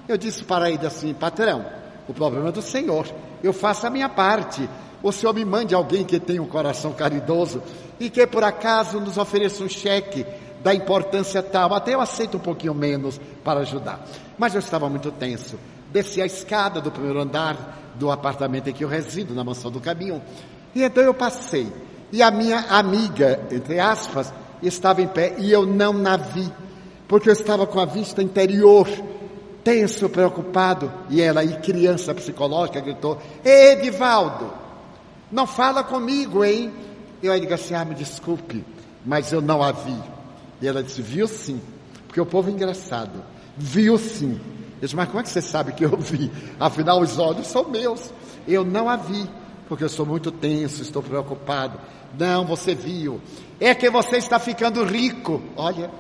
Eu disse para ele assim: patrão, o problema é do senhor, eu faço a minha parte. O senhor me mande alguém que tenha um coração caridoso e que por acaso nos ofereça um cheque da importância tal, até eu aceito um pouquinho menos para ajudar. Mas eu estava muito tenso. Desci a escada do primeiro andar do apartamento em que eu resido, na Mansão do Caminho, e então eu passei, e a minha amiga, entre aspas, estava em pé, e eu não a vi, porque eu estava com a vista interior, tenso, preocupado, e ela aí, criança psicológica, gritou: Ei, Divaldo, não fala comigo, hein? Eu aí digo assim: me desculpe, mas eu não a vi. E ela disse: viu sim, porque o povo é engraçado, viu sim. Eu disse: mas como é que você sabe que eu vi? Afinal, os olhos são meus. Eu não a vi, porque eu sou muito tenso, estou preocupado. Não, você viu. É que você está ficando rico, olha.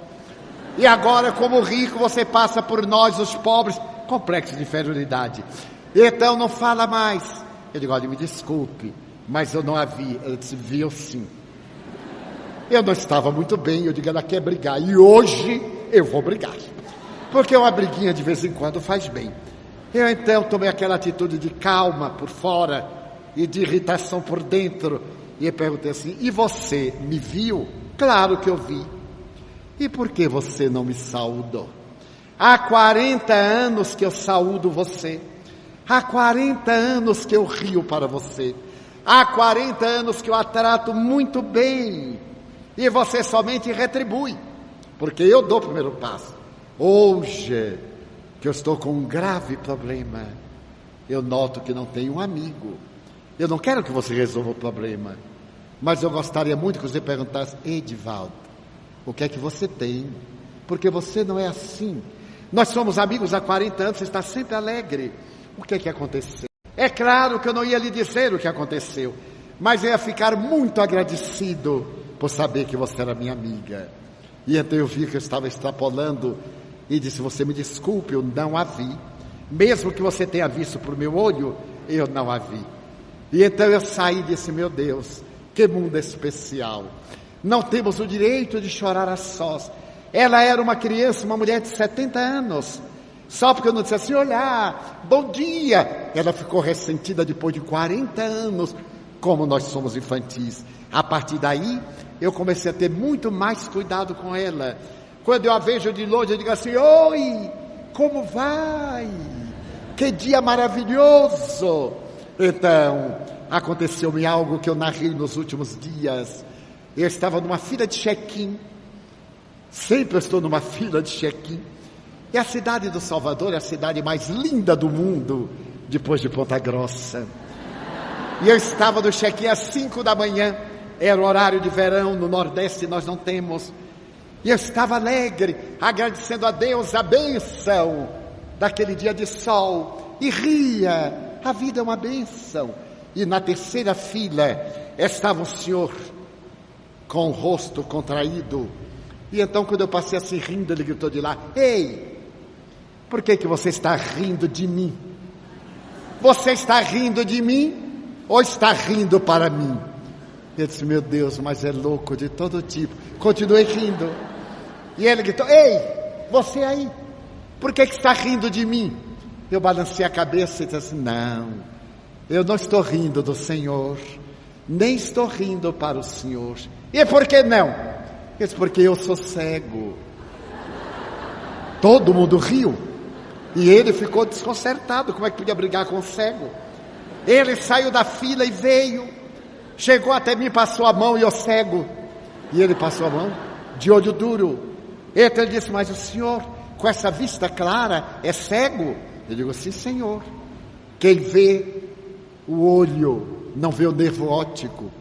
E agora, como rico, você passa por nós, os pobres, complexo de inferioridade. Então não fala mais. Eu digo: olha, me desculpe, mas eu não a vi. Ela disse: viu sim. Eu não estava muito bem, eu digo: ela quer brigar, e hoje eu vou brigar, porque uma briguinha de vez em quando faz bem. Eu então tomei aquela atitude de calma por fora e de irritação por dentro, e eu perguntei assim: e você me viu? Claro que eu vi. E por que você não me saudou? Há 40 anos que eu saúdo você, há 40 anos que eu rio para você, há 40 anos que eu a trato muito bem, e você somente retribui, porque eu dou o primeiro passo. Hoje, que eu estou com um grave problema, eu noto que não tenho um amigo. Eu não quero que você resolva o problema, mas eu gostaria muito que você perguntasse: Ei, Divaldo, o que é que você tem? Porque você não é assim. Nós somos amigos há 40 anos, você está sempre alegre. O que é que aconteceu? É claro que eu não ia lhe dizer o que aconteceu, mas eu ia ficar muito agradecido por saber que você era minha amiga. E então eu vi que eu estava extrapolando e disse: você me desculpe, eu não a vi. Mesmo que você tenha visto por meu olho, eu não a vi. E então eu saí e disse: meu Deus, que mundo especial. Não temos o direito de chorar a sós. Ela era uma criança, uma mulher de 70 anos. Só porque eu não disse assim: olá, bom dia. Ela ficou ressentida depois de 40 anos. Como nós somos infantis. A partir daí, eu comecei a ter muito mais cuidado com ela. Quando eu a vejo de longe, eu digo assim: oi, como vai? Que dia maravilhoso! Então, aconteceu-me algo que eu narrei nos últimos dias. Eu estava numa fila de check-in. Sempre estou numa fila de check-in. E a cidade do Salvador é a cidade mais linda do mundo, depois de Ponta Grossa. E eu estava no check-in às 5 da manhã. Era o horário de verão, no Nordeste nós não temos. E eu estava alegre, agradecendo a Deus a bênção daquele dia de sol. E ria, a vida é uma bênção. E na terceira fila estava um senhor com o rosto contraído. E então, quando eu passei assim rindo, ele gritou de lá: ei, por que você está rindo de mim? Você está rindo de mim ou está rindo para mim? Eu disse: meu Deus, mas é louco de todo tipo. Continuei rindo. E ele gritou: ei, você aí, por que está rindo de mim? Eu balancei a cabeça e disse assim: não, eu não estou rindo do Senhor, nem estou rindo para o Senhor. E por que não? Eu disse: porque eu sou cego. Todo mundo riu. E ele ficou desconcertado. Como é que podia brigar com o cego? Ele saiu da fila e veio. Chegou até mim, passou a mão e eu cego. E ele passou a mão, de olho duro. Então ele disse: mas o senhor, com essa vista clara, é cego? Eu digo: sim, senhor. Quem vê o olho, não vê o nervo óptico.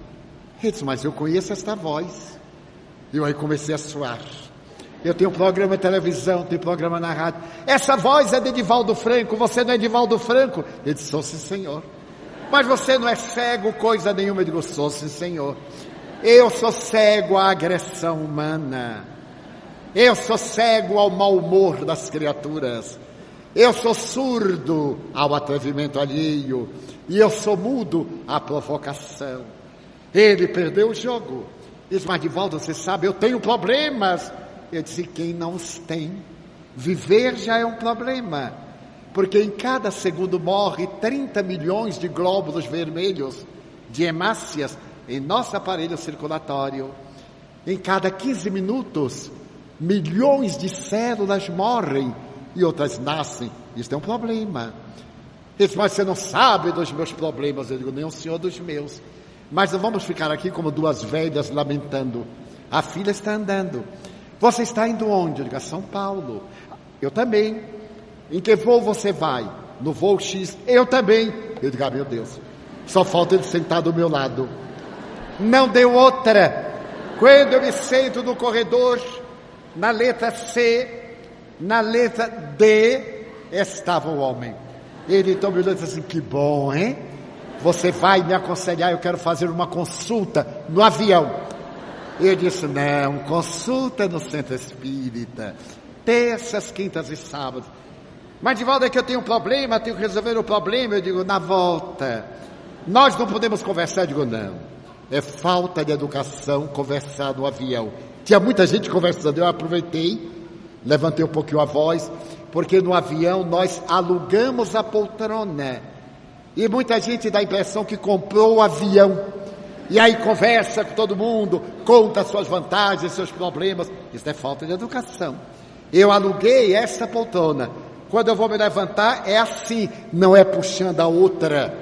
Ele disse: mas eu conheço esta voz. E eu aí comecei a suar. Eu tenho programa de televisão, tenho programa na rádio. Essa voz é de Edivaldo Franco. Você não é Edivaldo Franco? Ele disse: sou, sim, senhor. Mas você não é cego, coisa nenhuma. Eu digo: sou, sim, senhor. Eu sou cego à agressão humana. Eu sou cego ao mau humor das criaturas. Eu sou surdo ao atrevimento alheio. E eu sou mudo à provocação. Ele perdeu o jogo. Diz: mas Edivaldo, você sabe, eu tenho problemas. Eu disse: quem não os tem? Viver já é um problema. Porque em cada segundo morre 30 milhões de glóbulos vermelhos, de hemácias, em nosso aparelho circulatório. Em cada 15 minutos, milhões de células morrem e outras nascem. Isso é um problema. Ele disse: mas você não sabe dos meus problemas. Eu digo: nem o senhor dos meus. Mas não vamos ficar aqui como duas velhas lamentando. A filha está andando. Você está indo onde? Eu digo: a São Paulo. Eu também. Em que voo você vai? No voo X. Eu também. Eu digo: ah, meu Deus, só falta ele sentar do meu lado. Não deu outra. Quando eu me sento no corredor, na letra C, na letra D, estava o homem. Ele então me olhou e disse assim: que bom, hein? Você vai me aconselhar, eu quero fazer uma consulta no avião. Eu disse: não, consulta no centro espírita, terças, quintas e sábados. Mas Edivaldo, é que eu tenho um problema, tenho que resolver o problema. Eu digo: na volta. Nós não podemos conversar. Eu digo: não, é falta de educação conversar no avião. Tinha muita gente conversando, eu aproveitei, levantei um pouquinho a voz, porque no avião nós alugamos a poltrona. E muita gente dá a impressão que comprou o avião. E aí conversa com todo mundo, conta suas vantagens, seus problemas. Isso é falta de educação. Eu aluguei essa poltrona. Quando eu vou me levantar, é assim, não é puxando a outra.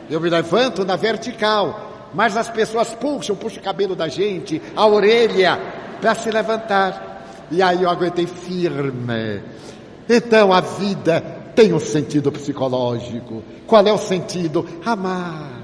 Eu me levanto na vertical, mas as pessoas puxam o cabelo da gente, a orelha, para se levantar. E aí eu aguentei firme. Então a vida tem um sentido psicológico. Qual é o sentido? Amar.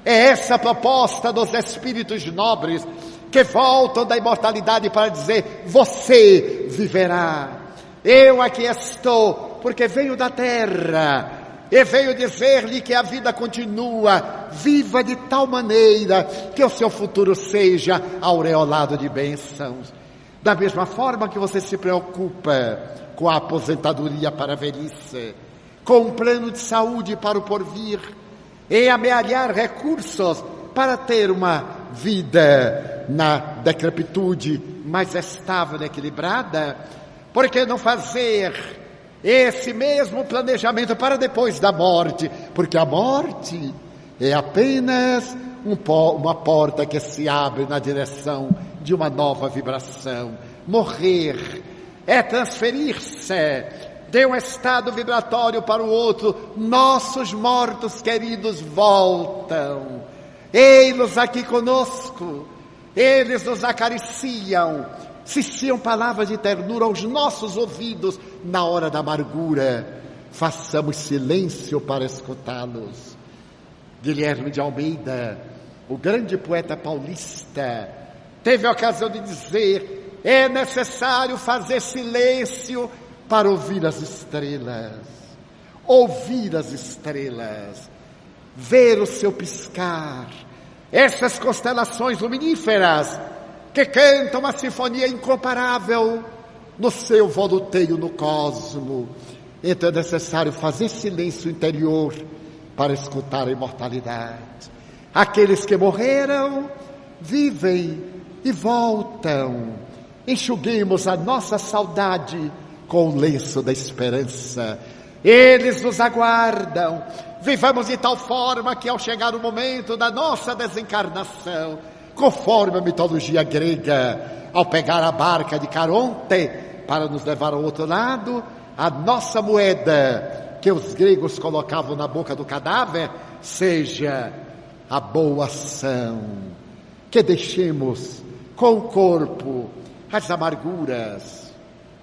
É essa a proposta dos espíritos nobres que voltam da imortalidade para dizer: você viverá. Eu aqui estou, porque venho da terra e venho dizer-lhe que a vida continua. Viva de tal maneira que o seu futuro seja aureolado de bênçãos. Da mesma forma que você se preocupa com a aposentadoria para a velhice, com um plano de saúde para o porvir, e amealhar recursos para ter uma vida na decrepitude mais estável e equilibrada, por que não fazer esse mesmo planejamento para depois da morte? Porque a morte é apenas uma porta que se abre na direção de uma nova vibração. Morrer é transferir-se de um estado vibratório para o outro. Nossos mortos queridos voltam. Ei-los aqui conosco. Eles nos acariciam. Cistiam palavras de ternura aos nossos ouvidos na hora da amargura. Façamos silêncio para escutá-los. Guilherme de Almeida, o grande poeta paulista, teve a ocasião de dizer: é necessário fazer silêncio para ouvir as estrelas. Ouvir as estrelas, ver o seu piscar, essas constelações luminíferas que cantam uma sinfonia incomparável no seu voluteio no cosmo. Então é necessário fazer silêncio interior para escutar a imortalidade. Aqueles que morreram vivem e voltam. Enxuguemos a nossa saudade com o lenço da esperança. Eles nos aguardam. Vivamos de tal forma que ao chegar o momento da nossa desencarnação, conforme a mitologia grega, ao pegar a barca de Caronte para nos levar ao outro lado, a nossa moeda que os gregos colocavam na boca do cadáver seja a boa ação. Que deixemos com o corpo as amarguras,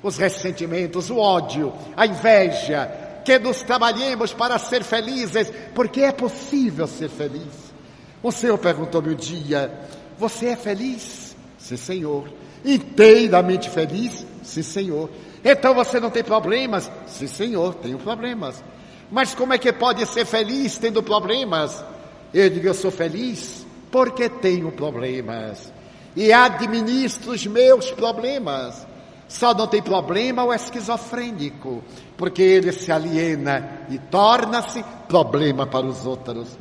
os ressentimentos, o ódio, a inveja, que nos trabalhemos para ser felizes, porque é possível ser feliz. O Senhor perguntou-me um dia: você é feliz? Sim, Senhor. Inteiramente feliz? Sim, Senhor. Então você não tem problemas? Sim, Senhor, tenho problemas. Mas como é que pode ser feliz tendo problemas? Eu digo: eu sou feliz porque tenho problemas e administro os meus problemas. Só não tem problema o esquizofrênico, porque ele se aliena e torna-se problema para os outros.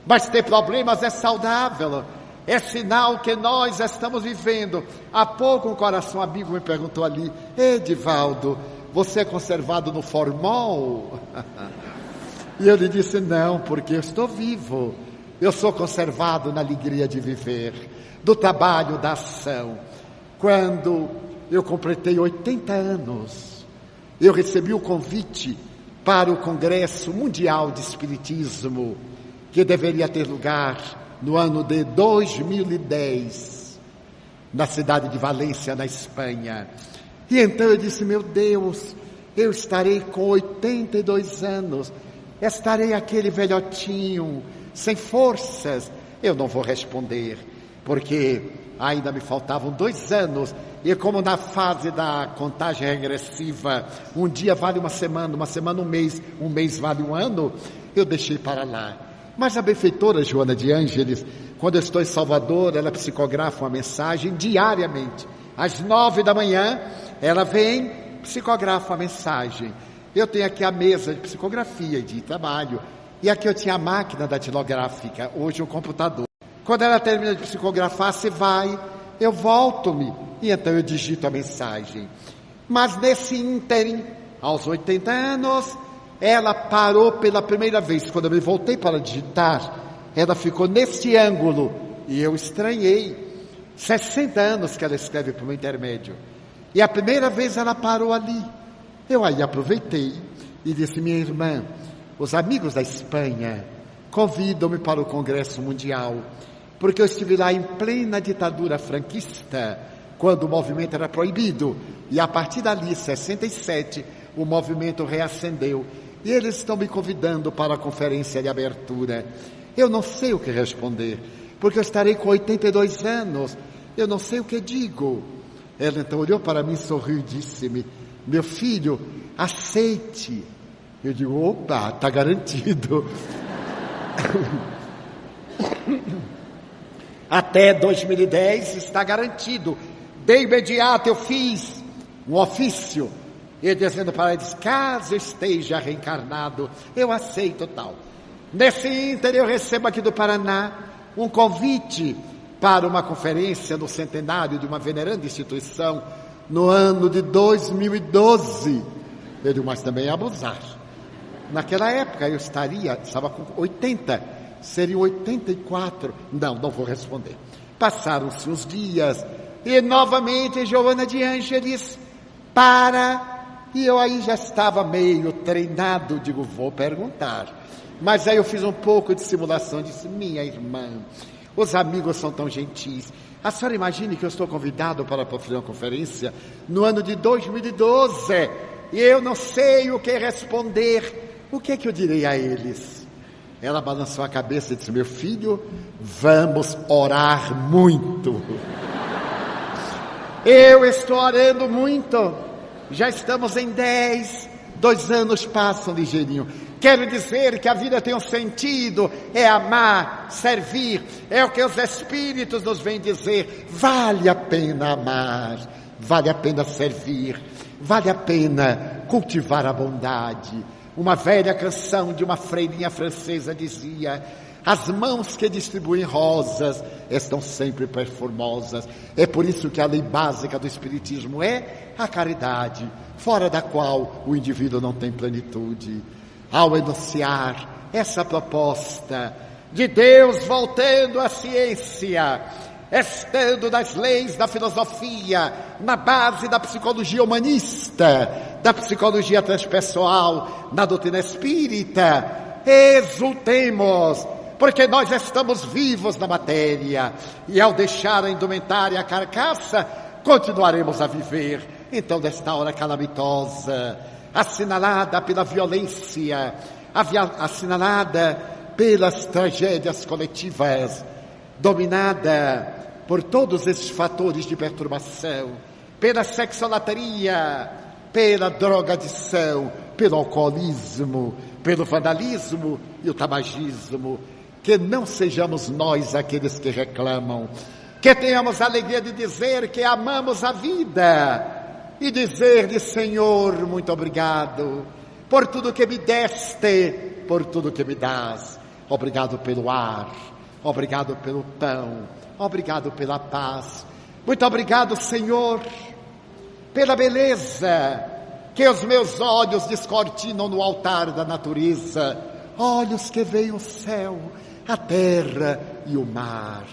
Mas ter problemas é saudável, é sinal que nós estamos vivendo. Há pouco um coração amigo me perguntou ali: Edivaldo, você é conservado no formol? E eu lhe disse: não, porque eu estou vivo. Eu sou conservado na alegria de viver, do trabalho, da ação. Quando eu completei 80 anos, eu recebi o convite para o Congresso Mundial de Espiritismo, que deveria ter lugar no ano de 2010, na cidade de Valência, na Espanha. E então eu disse: meu Deus, eu estarei com 82 anos, estarei aquele velhotinho, sem forças. Eu não vou responder, porque ainda me faltavam 2 anos, e como na fase da contagem regressiva, um dia vale uma semana um mês vale um ano, eu deixei para lá. Mas a benfeitora Joana de Ângeles, quando eu estou em Salvador, ela psicografa uma mensagem diariamente. Às 9 da manhã, ela vem, psicografa a mensagem. Eu tenho aqui a mesa de psicografia e de trabalho, e aqui eu tinha a máquina datilográfica, hoje o computador. Quando ela termina de psicografar, se vai, eu volto-me, e então eu digito a mensagem. Mas nesse ínterim, aos 80 anos, ela parou pela primeira vez. Quando eu me voltei para digitar, ela ficou nesse ângulo, e eu estranhei. 60 anos que ela escreve por um intermédio, e a primeira vez ela parou ali. Eu aí aproveitei e disse: minha irmã, os amigos da Espanha convidam-me para o Congresso Mundial, porque eu estive lá em plena ditadura franquista, quando o movimento era proibido, e a partir dali, 67, o movimento reacendeu, e eles estão me convidando para a conferência de abertura. Eu não sei o que responder, porque eu estarei com 82 anos, eu não sei o que digo. Ela então olhou para mim, sorriu e disse-me: meu filho, aceite. Eu digo: opa, está garantido. Até 2010 está garantido. De imediato eu fiz um ofício, e dizendo para eles: caso esteja reencarnado, eu aceito tal. Nesse ínter eu recebo aqui do Paraná um convite para uma conferência no centenário de uma veneranda instituição no ano de 2012. Eu digo: mas também é abusar. Naquela época eu estava com 80, seriam 84. Não vou responder. Passaram-se os dias, E novamente Joana de Ângeles para, e eu aí já estava meio treinado, digo, vou perguntar. Mas aí eu fiz um pouco de simulação, disse, minha irmã, os amigos são tão gentis. A senhora imagine que eu estou convidado para fazer uma conferência no ano de 2012 e eu não sei o que responder. O que é que eu direi a eles? Ela balançou a cabeça e disse, meu filho, vamos orar muito. Eu estou orando muito. Já estamos em 10, 2 anos passam ligeirinho. Quero dizer que a vida tem um sentido, é amar, servir, é o que os Espíritos nos vêm dizer. Vale a pena amar, vale a pena servir, vale a pena cultivar a bondade. Uma velha canção de uma freirinha francesa dizia, as mãos que distribuem rosas estão sempre perfumosas. É por isso que a lei básica do Espiritismo é a caridade, fora da qual o indivíduo não tem plenitude. Ao enunciar essa proposta de Deus voltando à ciência, estando nas leis da filosofia, na base da psicologia humanista, da psicologia transpessoal, na doutrina espírita, exultemos, porque nós estamos vivos na matéria, e ao deixar a indumentária a carcaça, continuaremos a viver. Então, nesta hora calamitosa, assinalada pela violência, assinalada pelas tragédias coletivas, dominada por todos esses fatores de perturbação, pela sexolatria, pela drogadição, pelo alcoolismo, pelo vandalismo e o tabagismo, que não sejamos nós aqueles que reclamam, que tenhamos a alegria de dizer que amamos a vida, e dizer-lhe, Senhor, muito obrigado por tudo que me deste, por tudo que me dás. Obrigado pelo ar, obrigado pelo pão, obrigado pela paz. Muito obrigado, Senhor, pela beleza que os meus olhos descortinam no altar da natureza. Olhos que veem o céu, a terra e o mar,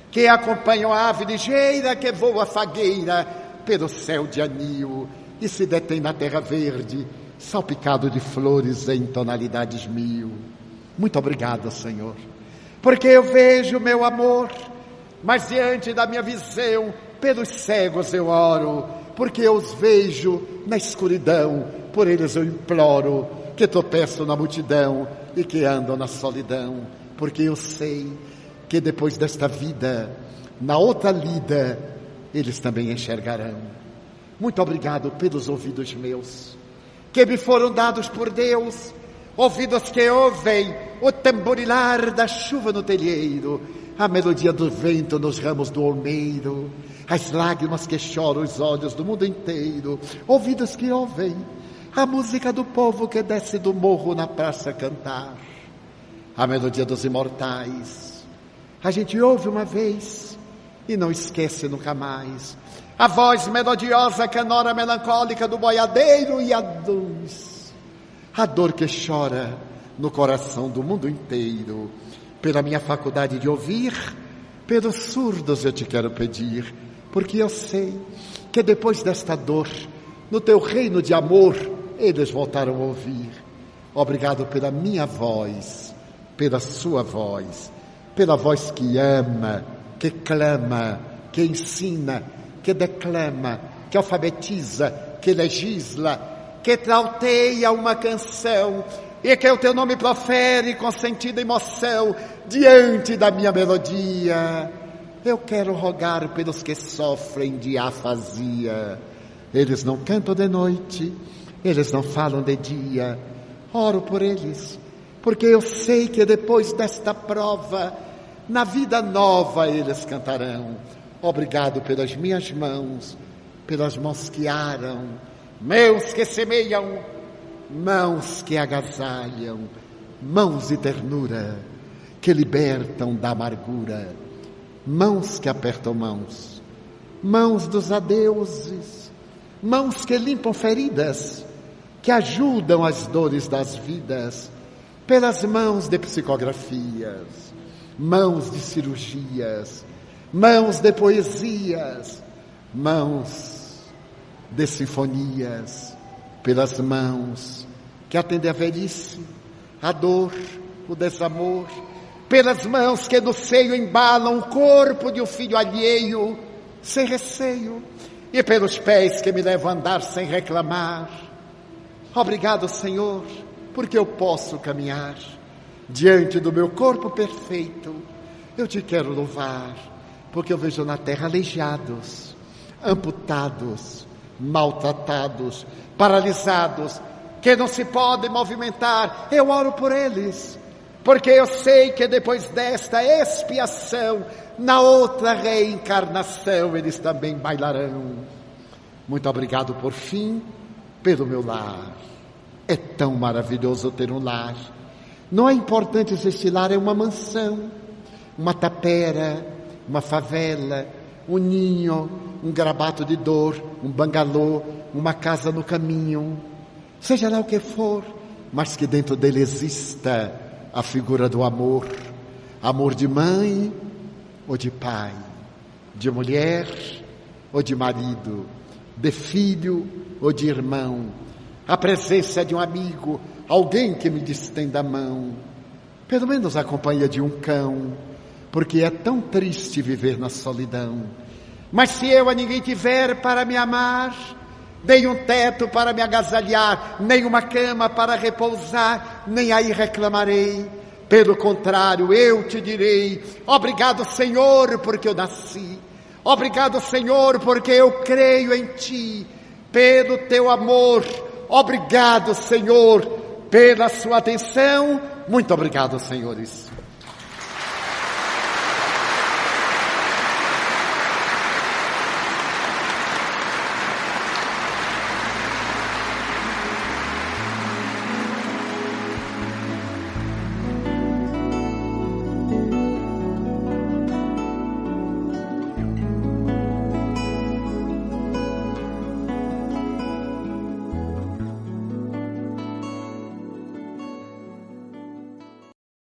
que acompanham a ave ligeira que voa fagueira pelo céu de anil e se detém na terra verde, salpicado de flores em tonalidades 1000. Muito obrigado, Senhor, porque eu vejo meu amor, mas diante da minha visão, pelos cegos eu oro, porque eu os vejo na escuridão, por eles eu imploro, que tropeçam na multidão e que andam na solidão, porque eu sei que depois desta vida, na outra lida, eles também enxergarão. Muito obrigado pelos ouvidos meus, que me foram dados por Deus, ouvidos que ouvem o tamborilar da chuva no telheiro, a melodia do vento nos ramos do olmeiro, as lágrimas que choram os olhos do mundo inteiro, ouvidos que ouvem a música do povo que desce do morro na praça cantar, a melodia dos imortais. A gente ouve uma vez e não esquece nunca mais. A voz melodiosa canora melancólica do boiadeiro e a luz. A dor que chora no coração do mundo inteiro. Pela minha faculdade de ouvir, pelos surdos eu te quero pedir, porque eu sei que depois desta dor, no teu reino de amor, eles voltaram a ouvir. Obrigado pela minha voz, pela sua voz, pela voz que ama, que clama, que ensina, que declama, que alfabetiza, que legisla, que trauteia uma canção e que o teu nome profere com sentido e emoção diante da minha melodia. Eu quero rogar pelos que sofrem de afasia. Eles não cantam de noite, eles não falam de dia. Oro por eles, porque eu sei que depois desta prova, na vida nova eles cantarão. Obrigado pelas minhas mãos, pelas mãos que aram, mãos que semeiam, mãos que agasalham, mãos de ternura, que libertam da amargura, mãos que apertam mãos, mãos dos adeuses, mãos que limpam feridas, que ajudam as dores das vidas, pelas mãos de psicografias, mãos de cirurgias, mãos de poesias, mãos de sinfonias, pelas mãos que atendem a velhice, a dor, o desamor, pelas mãos que no seio embalam o corpo de um filho alheio, sem receio, e pelos pés que me levam a andar sem reclamar. Obrigado, Senhor, porque eu posso caminhar diante do meu corpo perfeito. Eu te quero louvar, porque eu vejo na terra aleijados, amputados, maltratados, paralisados, que não se podem movimentar. Eu oro por eles, porque eu sei que depois desta expiação, na outra reencarnação, eles também bailarão. Muito obrigado, por fim, pelo meu lar. É tão maravilhoso ter um lar. Não é importante se este lar é uma mansão, uma tapera, uma favela, um ninho, um grabato de dor, um bangalô, uma casa no caminho, seja lá o que for, mas que dentro dele exista a figura do amor, amor de mãe ou de pai, de mulher ou de marido, de filho ou de irmão, a presença de um amigo, alguém que me distenda a mão, pelo menos a companhia de um cão, porque é tão triste viver na solidão. Mas se eu a ninguém tiver para me amar, nem um teto para me agasalhar, nem uma cama para repousar, nem aí reclamarei. Pelo contrário, eu te direi: obrigado, Senhor, porque eu nasci. Obrigado, Senhor, porque eu creio em Ti. Pelo Teu amor, obrigado, Senhor, pela Sua atenção. Muito obrigado, senhores.